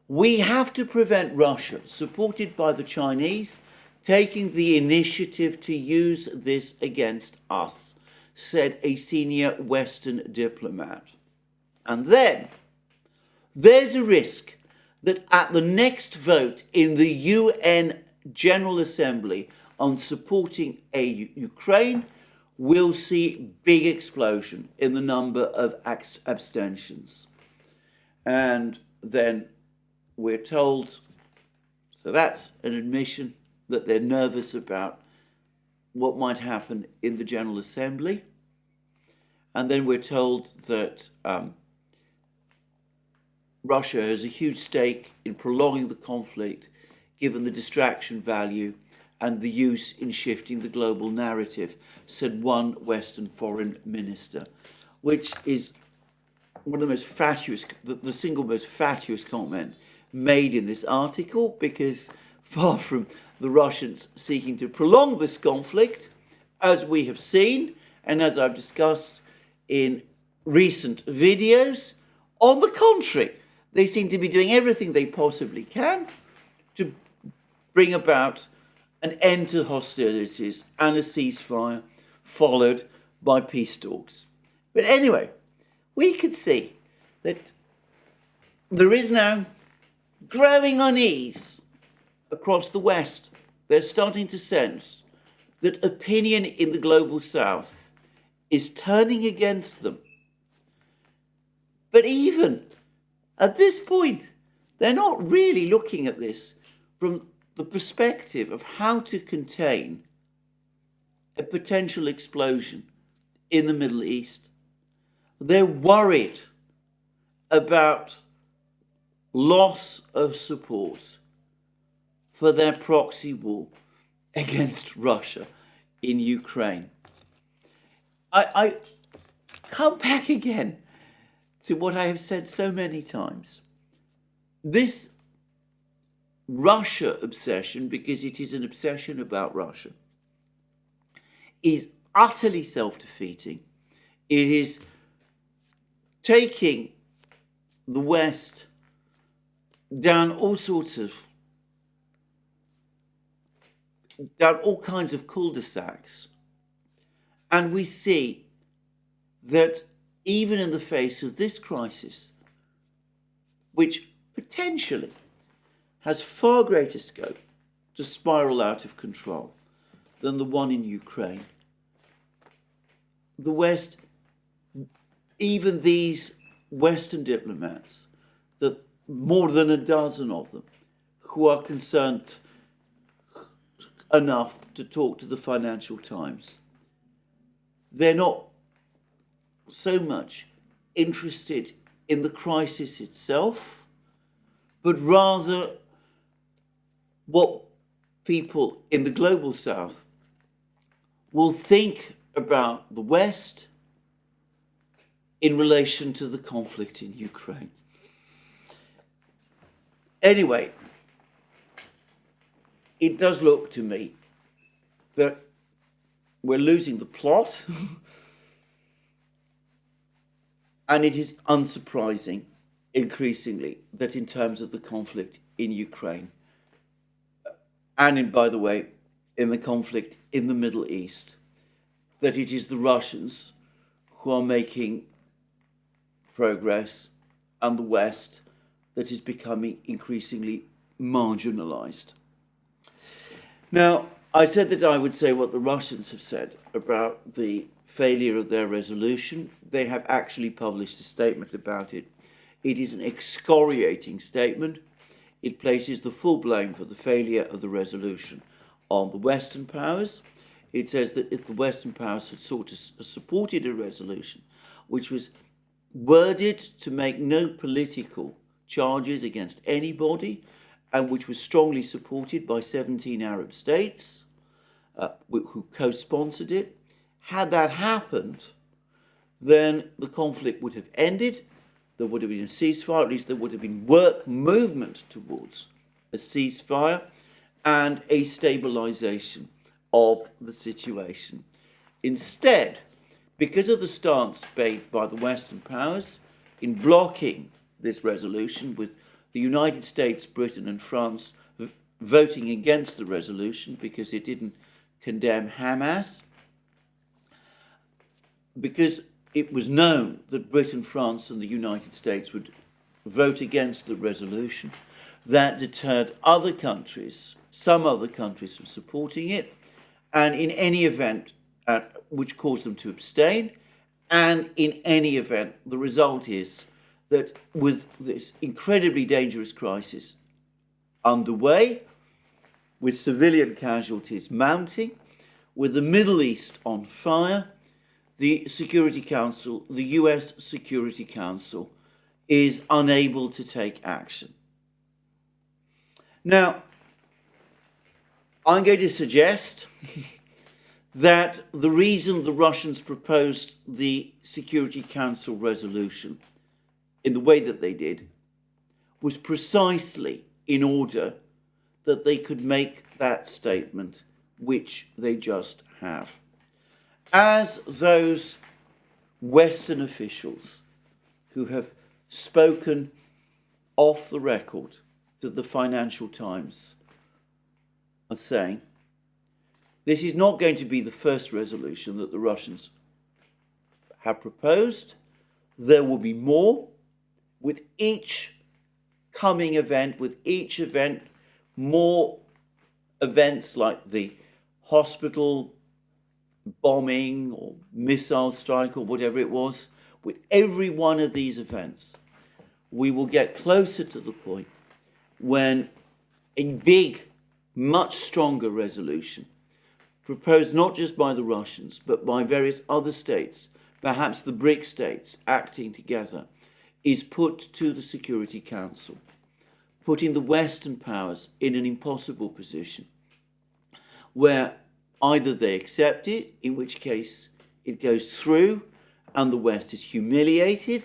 We have to prevent Russia, supported by the Chinese, taking the initiative to use this against us, said a senior Western diplomat. And then there's a risk that at the next vote in the UN General Assembly on supporting Ukraine, we'll see big explosion in the number of abstentions. And then we're told, so that's an admission that they're nervous about what might happen in the General Assembly. And then we're told that Russia has a huge stake in prolonging the conflict, given the distraction value and the use in shifting the global narrative, said one Western foreign minister, which is one of the most fatuous, the single most fatuous comment made in this article, because far from the Russians seeking to prolong this conflict, as we have seen, and as I've discussed in recent videos, on the contrary, they seem to be doing everything they possibly can to bring about an end to hostilities and a ceasefire followed by peace talks. But anyway, we can see that there is now growing unease across the West. They're starting to sense that opinion in the global South is turning against them. But even at this point, they're not really looking at this from the perspective of how to contain a potential explosion in the Middle East. They're worried about loss of support for their proxy war against Russia in Ukraine. I come back again to what I have said so many times. This Russia obsession, because it is an obsession about Russia, is utterly self-defeating. It is taking the West down all kinds of cul-de-sacs. And we see that even in the face of this crisis, which potentially has far greater scope to spiral out of control than the one in Ukraine, the West, even these Western diplomats, that more than a dozen of them, who are concerned enough to talk to the Financial Times, they're not so much interested in the crisis itself, but rather what people in the global South will think about the West in relation to the conflict in Ukraine. Anyway, it does look to me that we're losing the plot, and it is unsurprising, increasingly, that in terms of the conflict in Ukraine, and by the way, in the conflict in the Middle East, that it is the Russians who are making progress and the West that is becoming increasingly marginalized. Now, I said that I would say what the Russians have said about the failure of their resolution. They have actually published a statement about it. It is an excoriating statement. It places the full blame for the failure of the resolution on the Western powers. It says that if the Western powers had supported a resolution which was worded to make no political charges against anybody, and which was strongly supported by 17 Arab states who co-sponsored it, had that happened, then the conflict would have ended. There would have been a ceasefire, at least there would have been movement towards a ceasefire and a stabilization of the situation. Instead, because of the stance made by the Western powers in blocking this resolution, with the United States, Britain and France voting against the resolution because it didn't condemn Hamas, because it was known that Britain, France and the United States would vote against the resolution, that deterred other countries, some other countries, from supporting it, and in any event, which caused them to abstain. And in any event, the result is that with this incredibly dangerous crisis underway, with civilian casualties mounting, with the Middle East on fire, the Security Council, the US Security Council, is unable to take action. Now, I'm going to suggest that the reason the Russians proposed the Security Council resolution in the way that they did was precisely in order that they could make that statement, which they just have. As those Western officials who have spoken off the record to the Financial Times are saying, this is not going to be the first resolution that the Russians have proposed. There will be more. With each coming event, with each event, more events like the hospital bombing or missile strike or whatever it was. With every one of these events, we will get closer to the point when a big, much stronger resolution, proposed not just by the Russians, but by various other states, perhaps the BRIC states acting together, is put to the Security Council, putting the Western powers in an impossible position, where either they accept it, in which case it goes through and the West is humiliated,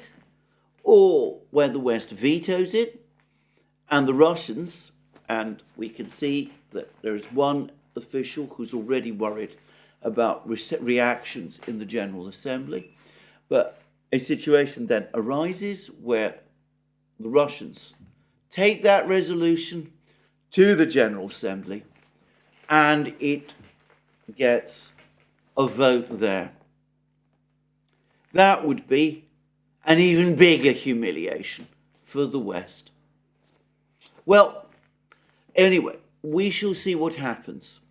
or where the West vetoes it and the Russians, and we can see that there is one official who's already worried about reactions in the General Assembly, but a situation then arises where the Russians take that resolution to the General Assembly and it gets a vote there. That would be an even bigger humiliation for the West. Well, anyway, we shall see what happens.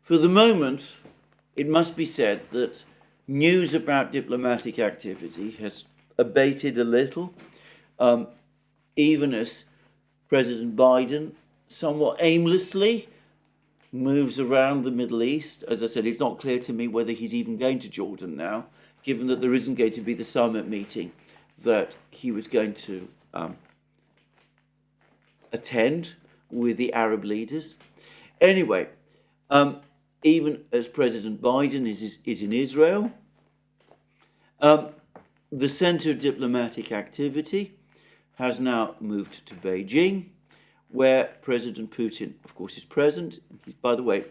For the moment, it must be said that news about diplomatic activity has abated a little, even as President Biden somewhat aimlessly moves around the Middle East. As I said, it's not clear to me whether he's even going to Jordan now, given that there isn't going to be the summit meeting that he was going to attend with the Arab leaders. Anyway, even as President Biden is in Israel, the center of diplomatic activity has now moved to Beijing, where President Putin, of course, is present. By the way,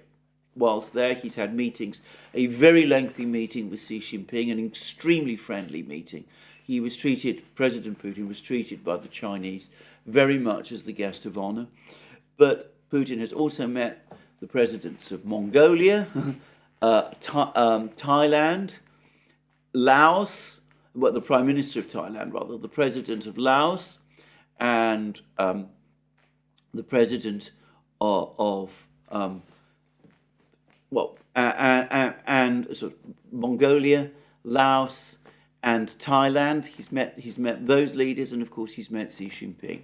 whilst there, he's had meetings, a very lengthy meeting with Xi Jinping, an extremely friendly meeting. President Putin was treated by the Chinese very much as the guest of honor. But Putin has also met the presidents of Mongolia, Thailand, Laos, well, the Prime Minister of Thailand, rather, the President of Laos, and the President and sort of Mongolia, Laos, and Thailand. He's met those leaders, and of course he's met Xi Jinping.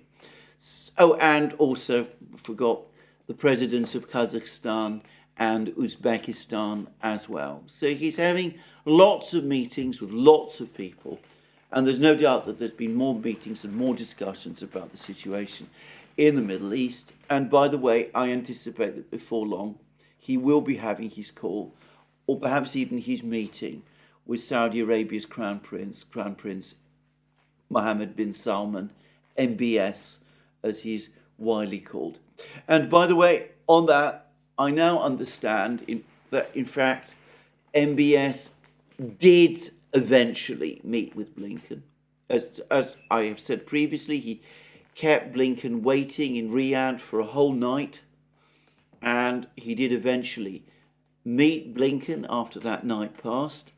Oh, and also forgot the presidents of Kazakhstan and Uzbekistan as well. So he's having lots of meetings with lots of people, and there's no doubt that there's been more meetings and more discussions about the situation in the Middle East. And by the way, I anticipate that before long he will be having his call, or perhaps even his meeting, with Saudi Arabia's Crown Prince Mohammed bin Salman, MBS, as he's widely called. And by the way, on that, I now understand that in fact MBS did eventually meet with Blinken. As I have said previously, he kept Blinken waiting in Riyadh for a whole night, and he did eventually meet Blinken after that night passed.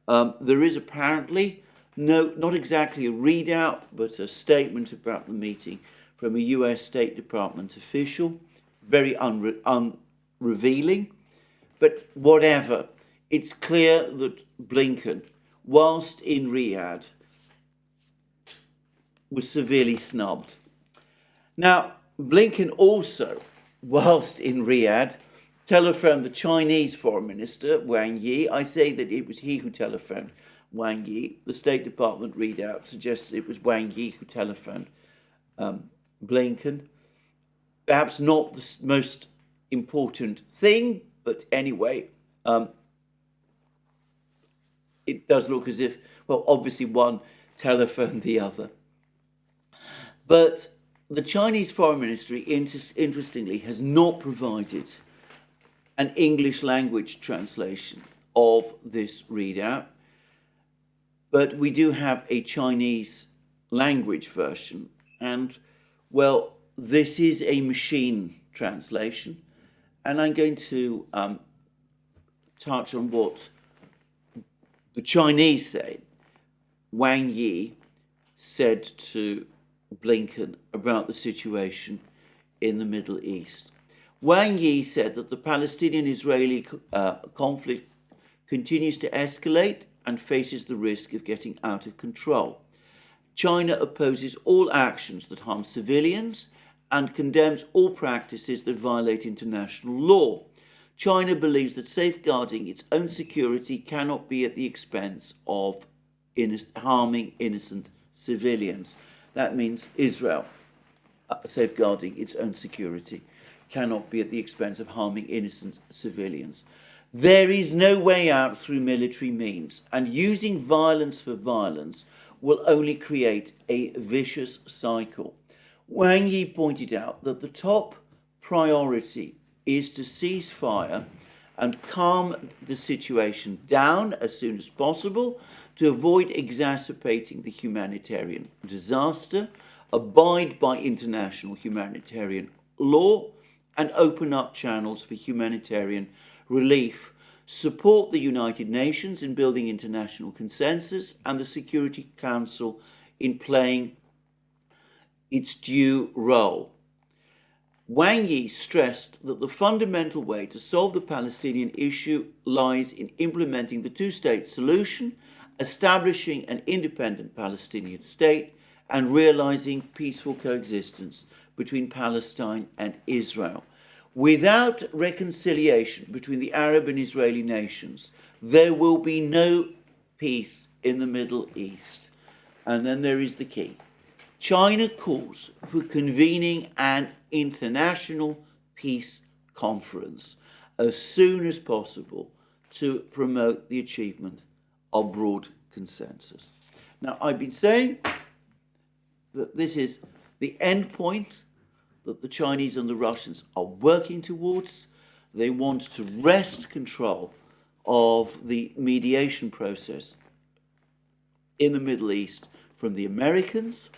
There is apparently not exactly a readout, but a statement about the meeting from a US State Department official, very unrevealing. But whatever, it's clear that Blinken, whilst in Riyadh, was severely snubbed. Now, Blinken also, whilst in Riyadh, telephoned the Chinese Foreign Minister, Wang Yi. I say that it was he who telephoned Wang Yi. The State Department readout suggests it was Wang Yi who telephoned Blinken. Perhaps not the most important thing, but anyway, it does look as if, well, obviously one telephoned the other. But the Chinese Foreign Ministry, interestingly, has not provided an English language translation of this readout, but we do have a Chinese language version, and, well, this is a machine translation, and I'm going to touch on what the Chinese say. Wang Yi said to Blinken about the situation in the Middle East. Wang Yi said that the Palestinian-Israeli conflict continues to escalate and faces the risk of getting out of control. China opposes all actions that harm civilians and condemns all practices that violate international law. China believes that safeguarding its own security cannot be at the expense of harming innocent civilians. That means Israel safeguarding its own security cannot be at the expense of harming innocent civilians. There is no way out through military means, and using violence for violence will only create a vicious cycle. Wang Yi pointed out that the top priority is to cease fire and calm the situation down as soon as possible to avoid exacerbating the humanitarian disaster, abide by international humanitarian law, and open up channels for humanitarian relief, support the United Nations in building international consensus, and the Security Council in playing its due role. Wang Yi stressed that the fundamental way to solve the Palestinian issue lies in implementing the two-state solution, establishing an independent Palestinian state, and realizing peaceful coexistence between Palestine and Israel. Without reconciliation between the Arab and Israeli nations, there will be no peace in the Middle East. And then there is the key. China calls for convening an international peace conference as soon as possible to promote the achievement of broad consensus. Now, I've been saying that this is the end point that the Chinese and the Russians are working towards. They want to wrest control of the mediation process in the Middle East from the Americans.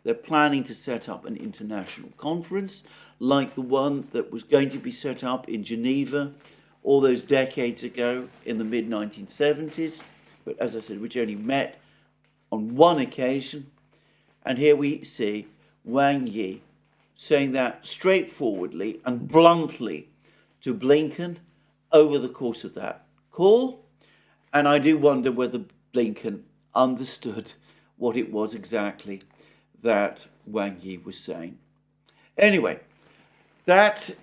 They're planning to set up an international conference like the one that was going to be set up in Geneva all those decades ago in the mid-1970s, but as I said, which only met on one occasion. And here we see Wang Yi saying that straightforwardly and bluntly to Blinken over the course of that call. And I do wonder whether Blinken understood what it was exactly that Wang Yi was saying. Anyway, that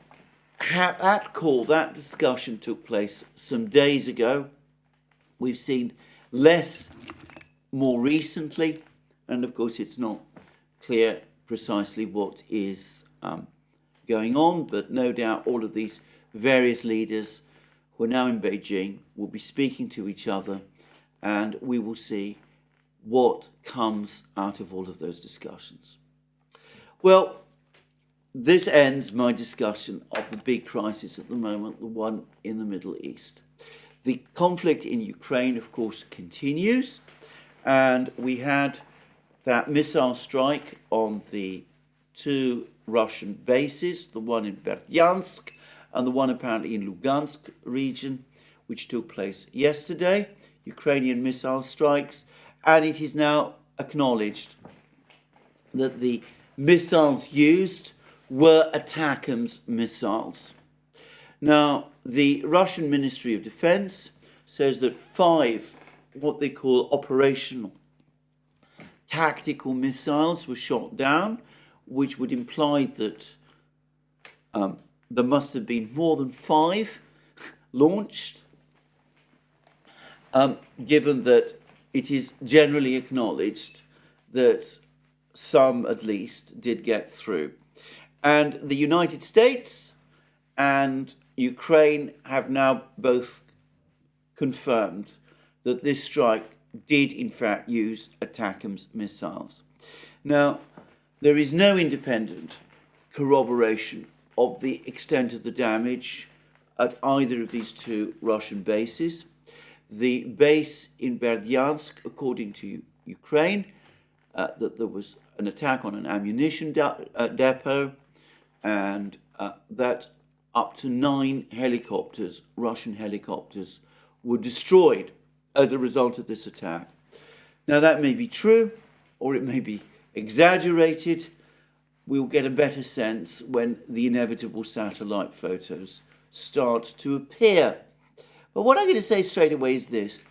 call, that discussion took place some days ago. We've seen less more recently, and of course it's not clear precisely what is going on, but no doubt all of these various leaders who are now in Beijing will be speaking to each other, and we will see what comes out of all of those discussions. Well, this ends my discussion of the big crisis at the moment, the one in the Middle East. The conflict in Ukraine, of course, continues, and we had that missile strike on the two Russian bases, the one in Berdyansk and the one apparently in Lugansk region, which took place yesterday, Ukrainian missile strikes, and it is now acknowledged that the missiles used were ATACMS missiles. Now, the Russian Ministry of Defense says that 5, what they call operational tactical missiles were shot down, which would imply that there must have been more than 5 launched, given that it is generally acknowledged that some, at least, did get through. And the United States and Ukraine have now both confirmed that this strike did, in fact, use ATACMS missiles. Now, there is no independent corroboration of the extent of the damage at either of these two Russian bases. The base in Berdyansk, according to Ukraine, that there was an attack on an ammunition depot, and that up to 9 helicopters, Russian helicopters, were destroyed as a result of this attack. Now, that may be true, or it may be exaggerated. We'll get a better sense when the inevitable satellite photos start to appear. But what I'm going to say straight away is this.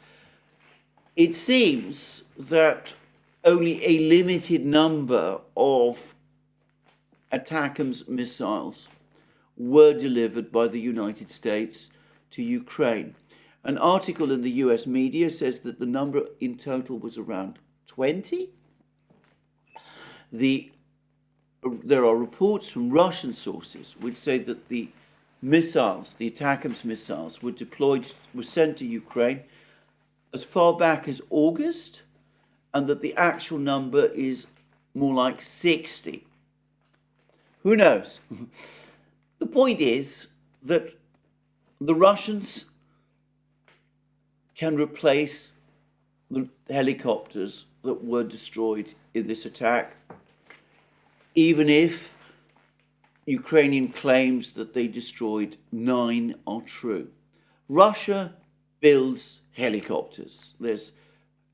It seems that only a limited number of ATACMS missiles were delivered by the United States to Ukraine. An article in the US media says that the number in total was around 20. There are reports from Russian sources which say that the missiles, the ATACMS missiles, were sent to Ukraine as far back as August, and that the actual number is more like 60. Who knows? The point is that the Russians can replace the helicopters that were destroyed in this attack, even if Ukrainian claims that they destroyed 9 are true. Russia builds helicopters. There's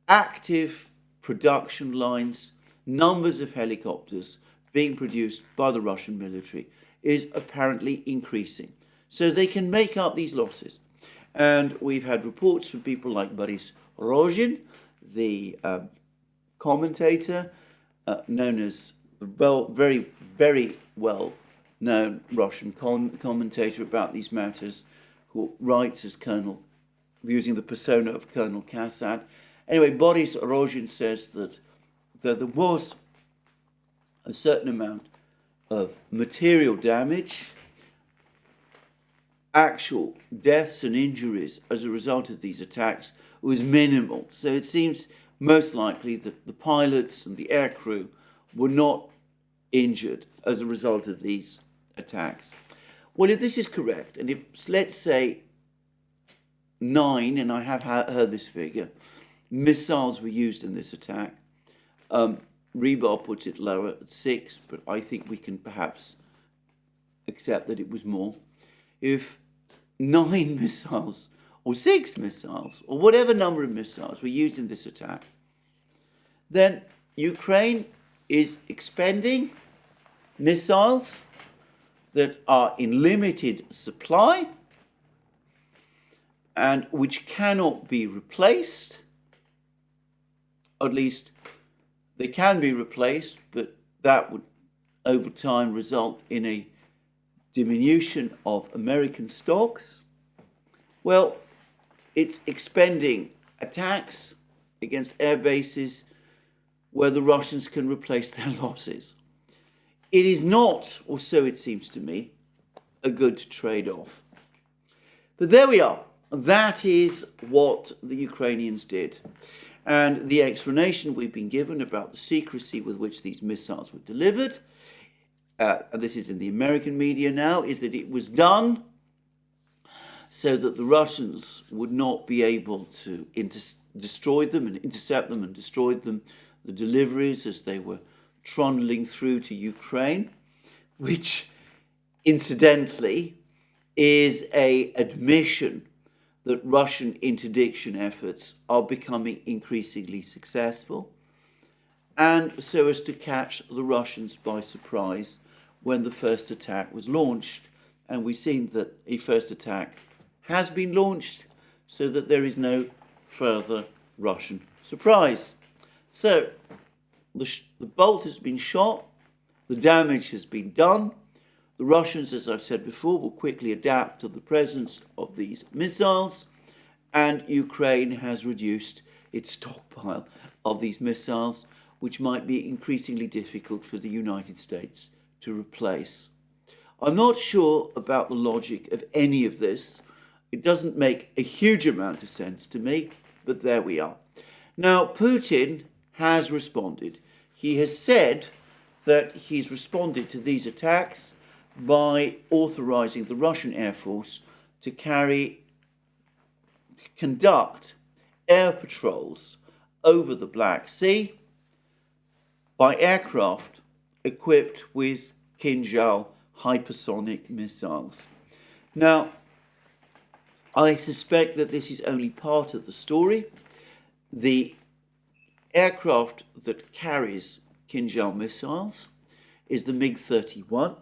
active production lines, numbers of helicopters being produced by the Russian military is apparently increasing. So they can make up these losses. And we've had reports from people like Boris Rozhin, the commentator, known as very, very well-known Russian commentator about these matters, who writes as Colonel, using the persona of Colonel Kassad. Anyway, Boris Rozhin says that there was a certain amount of material damage, actual deaths and injuries as a result of these attacks was minimal. So it seems most likely that the pilots and the aircrew were not injured as a result of these attacks. Well, if this is correct, and if, let's say, 9, and I have heard this figure, missiles were used in this attack, Rebar puts it lower at 6, but I think we can perhaps accept that it was more. If 9 missiles, or 6 missiles, or whatever number of missiles were used in this attack, then Ukraine is expending missiles that are in limited supply and which cannot be replaced. At least they can be replaced, but that would over time result in a diminution of American stocks. Well, it's expending attacks against air bases where the Russians can replace their losses. It is not, or so it seems to me, a good trade-off. But there we are. That is what the Ukrainians did. And the explanation we've been given about the secrecy with which these missiles were delivered, and this is in the American media now, is that it was done so that the Russians would not be able to destroy them and intercept them and destroy them, the deliveries as they were trundling through to Ukraine, which incidentally is an admission that Russian interdiction efforts are becoming increasingly successful, and so as to catch the Russians by surprise when the first attack was launched. And we've seen that a first attack has been launched, so that there is no further Russian surprise. So the bolt has been shot, the damage has been done. The Russians, as I've said before, will quickly adapt to the presence of these missiles, and Ukraine has reduced its stockpile of these missiles, which might be increasingly difficult for the United States to replace. I'm not sure about the logic of any of this. It doesn't make a huge amount of sense to me, but there we are. Now, Putin has responded. He has said that he's responded to these attacks by authorizing the Russian Air Force to conduct air patrols over the Black Sea by aircraft equipped with Kinzhal hypersonic missiles. Now, I suspect that this is only part of the story. The aircraft that carries Kinzhal missiles is the MiG-31.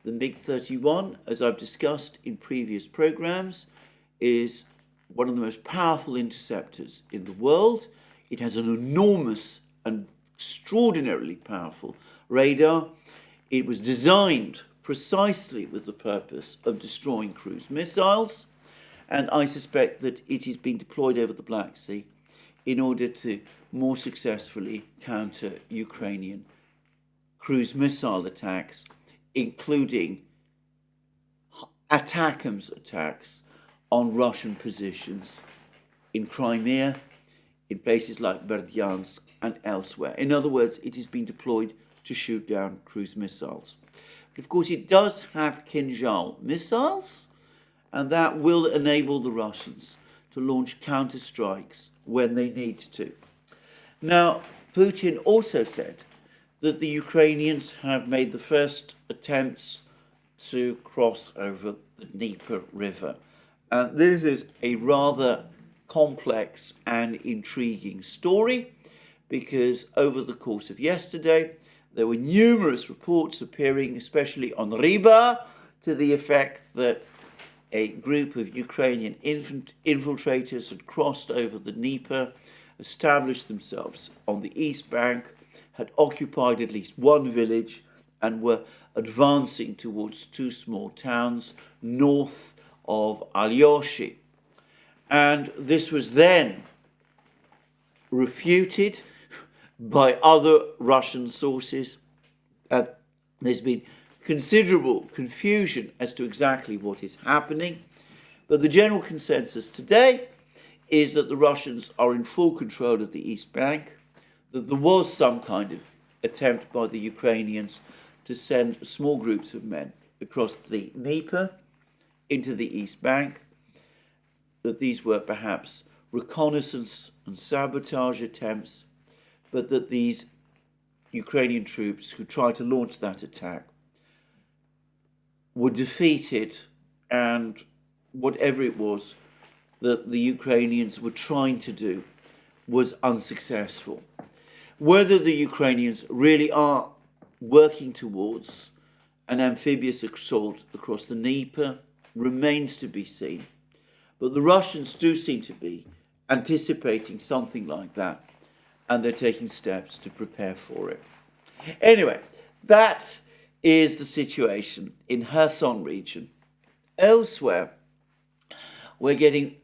The MiG-31, as I've discussed in previous programs, is one of the most powerful interceptors in the world. It has an enormous and extraordinarily powerful radar. It was designed precisely with the purpose of destroying cruise missiles, and I suspect that it is being deployed over the Black Sea in order to more successfully counter Ukrainian cruise missile attacks, including ATACMS attacks on Russian positions in Crimea, in places like Berdyansk and elsewhere. In other words, it is being deployed to shoot down cruise missiles. But of course, it does have Kinzhal missiles, and that will enable the Russians to launch counterstrikes when they need to. Now, Putin also said that the Ukrainians have made the first attempts to cross over the Dnieper River. And this is a rather complex and intriguing story, because over the course of yesterday, there were numerous reports appearing, especially on Riba, to the effect that a group of Ukrainian infiltrators had crossed over the Dnieper, established themselves on the east bank, had occupied at least one village, and were advancing towards two small towns north of Alyoshi. And this was then refuted by other Russian sources. There's been considerable confusion as to exactly what is happening, but the general consensus today is that the Russians are in full control of the East Bank, that there was some kind of attempt by the Ukrainians to send small groups of men across the Dnieper into the East Bank, that these were perhaps reconnaissance and sabotage attempts, but that these Ukrainian troops who tried to launch that attack were defeated, and whatever it was that the Ukrainians were trying to do was unsuccessful. Whether the Ukrainians really are working towards an amphibious assault across the Dnieper remains to be seen, but the Russians do seem to be anticipating something like that, and they're taking steps to prepare for it. Anyway, that is the situation in Kherson region. Elsewhere, we're getting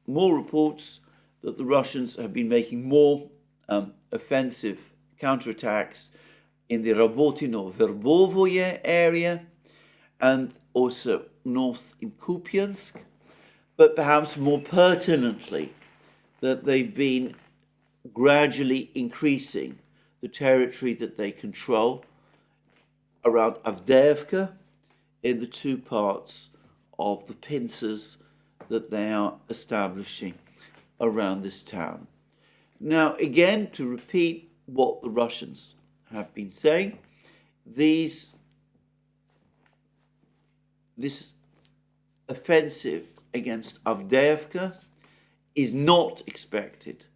more reports that the Russians have been making more offensive counterattacks in the Rabotino-Verbovoye area, and also north in Kupiansk, but perhaps more pertinently, that they've been gradually increasing the territory that they control around Avdiivka in the two parts of the pincers that they are establishing around this town. Now, again, to repeat what the Russians have been saying, this offensive against Avdiivka is not expected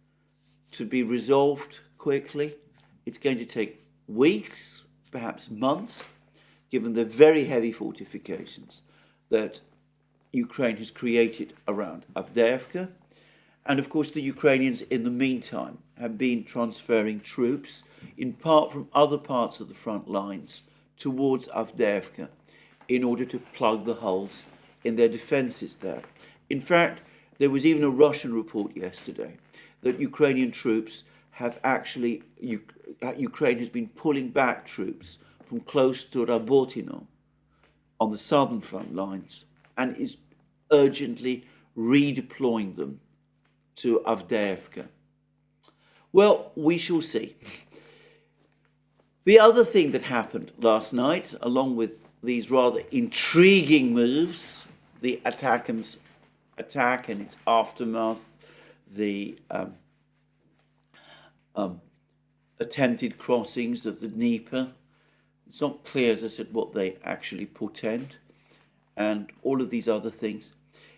to be resolved quickly. It's going to take weeks, perhaps months, given the very heavy fortifications that Ukraine has created around Avdiivka. And of course, the Ukrainians, in the meantime, have been transferring troops, in part from other parts of the front lines, towards Avdiivka in order to plug the holes in their defences there. In fact, there was even a Russian report yesterday that Ukrainian troops have actually, Ukraine has been pulling back troops from close to Rabotino on the southern front lines and is urgently redeploying them to Avdiivka. Well, we shall see. The other thing that happened last night, along with these rather intriguing moves, the ATACMS attack and its aftermath, the attempted crossings of the Dnieper, it's not clear, as I said, what they actually portend, and all of these other things,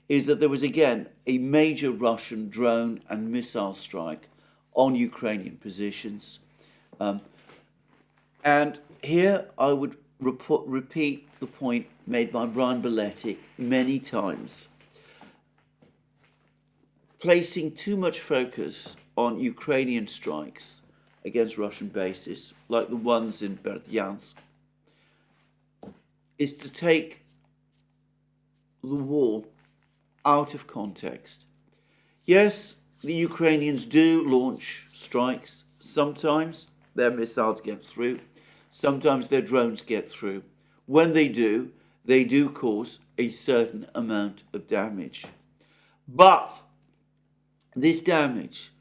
is that there was again a major Russian drone and missile strike on Ukrainian positions. And here I would repeat the point made by Brian Beletic many times. Placing too much focus on Ukrainian strikes against Russian bases, like the ones in Berdyansk, is to take the war out of context. Yes, the Ukrainians do launch strikes. Sometimes their missiles get through. Sometimes their drones get through. When they do cause a certain amount of damage. But this damage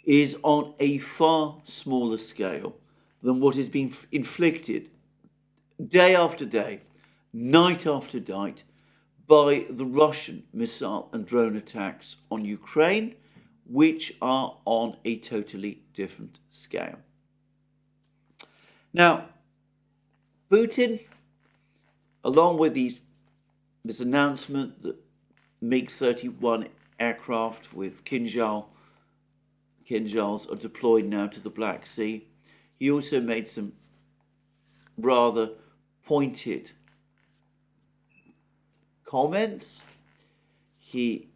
is on a far smaller scale than what has been inflicted day after day, night after night, by the Russian missile and drone attacks on Ukraine, which are on a totally different scale. Now, Putin, along with this announcement that MiG-31 aircraft with Kinzhals are deployed now to the Black Sea, he also made some rather pointed comments. He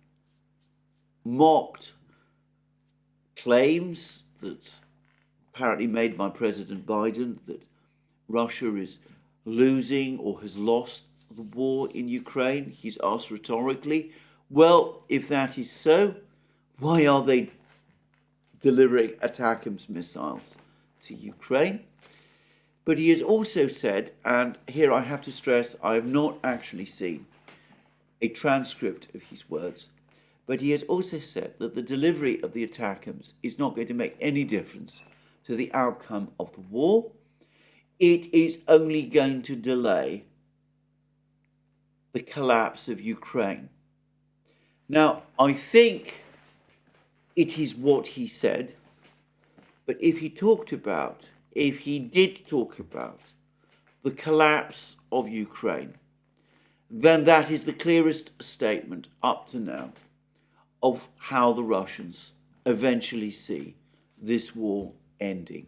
mocked claims that apparently made by President Biden that Russia is losing or has lost the war in Ukraine. He's asked rhetorically, well, if that is so, why are they delivering ATACMS missiles to Ukraine? But he has also said, and here I have to stress, I have not actually seen a transcript of his words, but he has also said that the delivery of the ATACMS is not going to make any difference to the outcome of the war. It is only going to delay the collapse of Ukraine. Now, I think it is what he said, but if he did talk about the collapse of Ukraine, then that is the clearest statement up to now of how the Russians eventually see this war ending.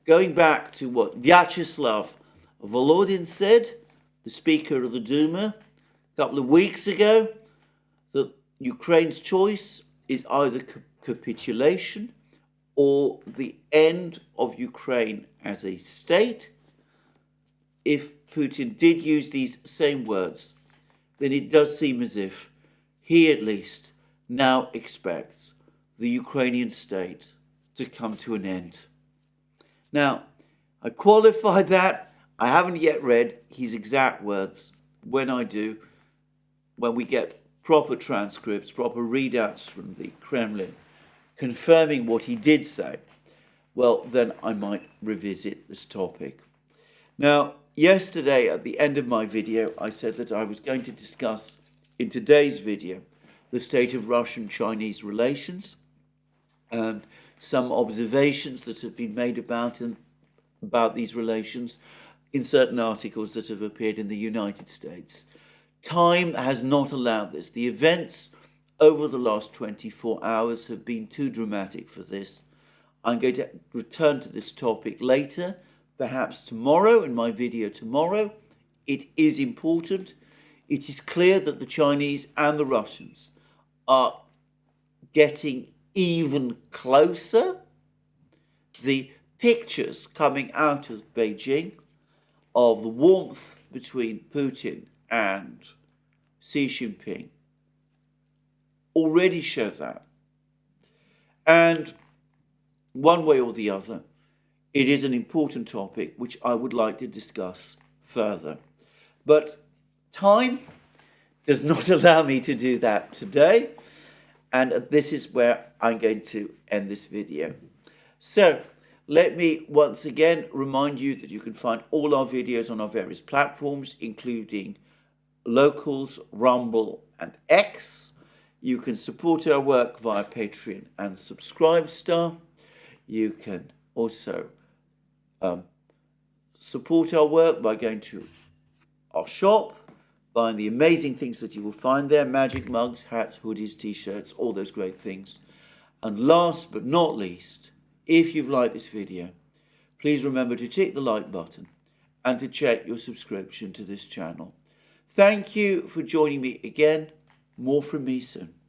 Going back to what Vyacheslav Volodin said, the Speaker of the Duma, a couple of weeks ago, that Ukraine's choice is either capitulation or the end of Ukraine as a state. If Putin did use these same words, then it does seem as if he at least now expects the Ukrainian state to come to an end. Now, I qualified that. I haven't yet read his exact words. When I do, when we get proper transcripts, proper readouts from the Kremlin confirming what he did say, well, then I might revisit this topic. Now, yesterday at the end of my video, I said that I was going to discuss in today's video the state of Russian-Chinese relations and some observations that have been made about these relations in certain articles that have appeared in the United States. Time has not allowed this. The events over the last 24 hours have been too dramatic for this. I'm going to return to this topic later, perhaps tomorrow, in my video tomorrow. It is important. It is clear that the Chinese and the Russians are getting even closer. The pictures coming out of Beijing of the warmth between Putin and Xi Jinping already show that. And one way or the other, it is an important topic which I would like to discuss further. But time does not allow me to do that today. And this is where I'm going to end this video. So let me once again remind you that you can find all our videos on our various platforms, including Locals, Rumble, and X. You can support our work via Patreon and Subscribestar. You can also support our work by going to our shop, buying the amazing things that you will find there, magic mugs, hats, hoodies, t-shirts, all those great things. And last but not least, if you've liked this video, please remember to tick the like button and to check your subscription to this channel. Thank you for joining me again. More from me soon.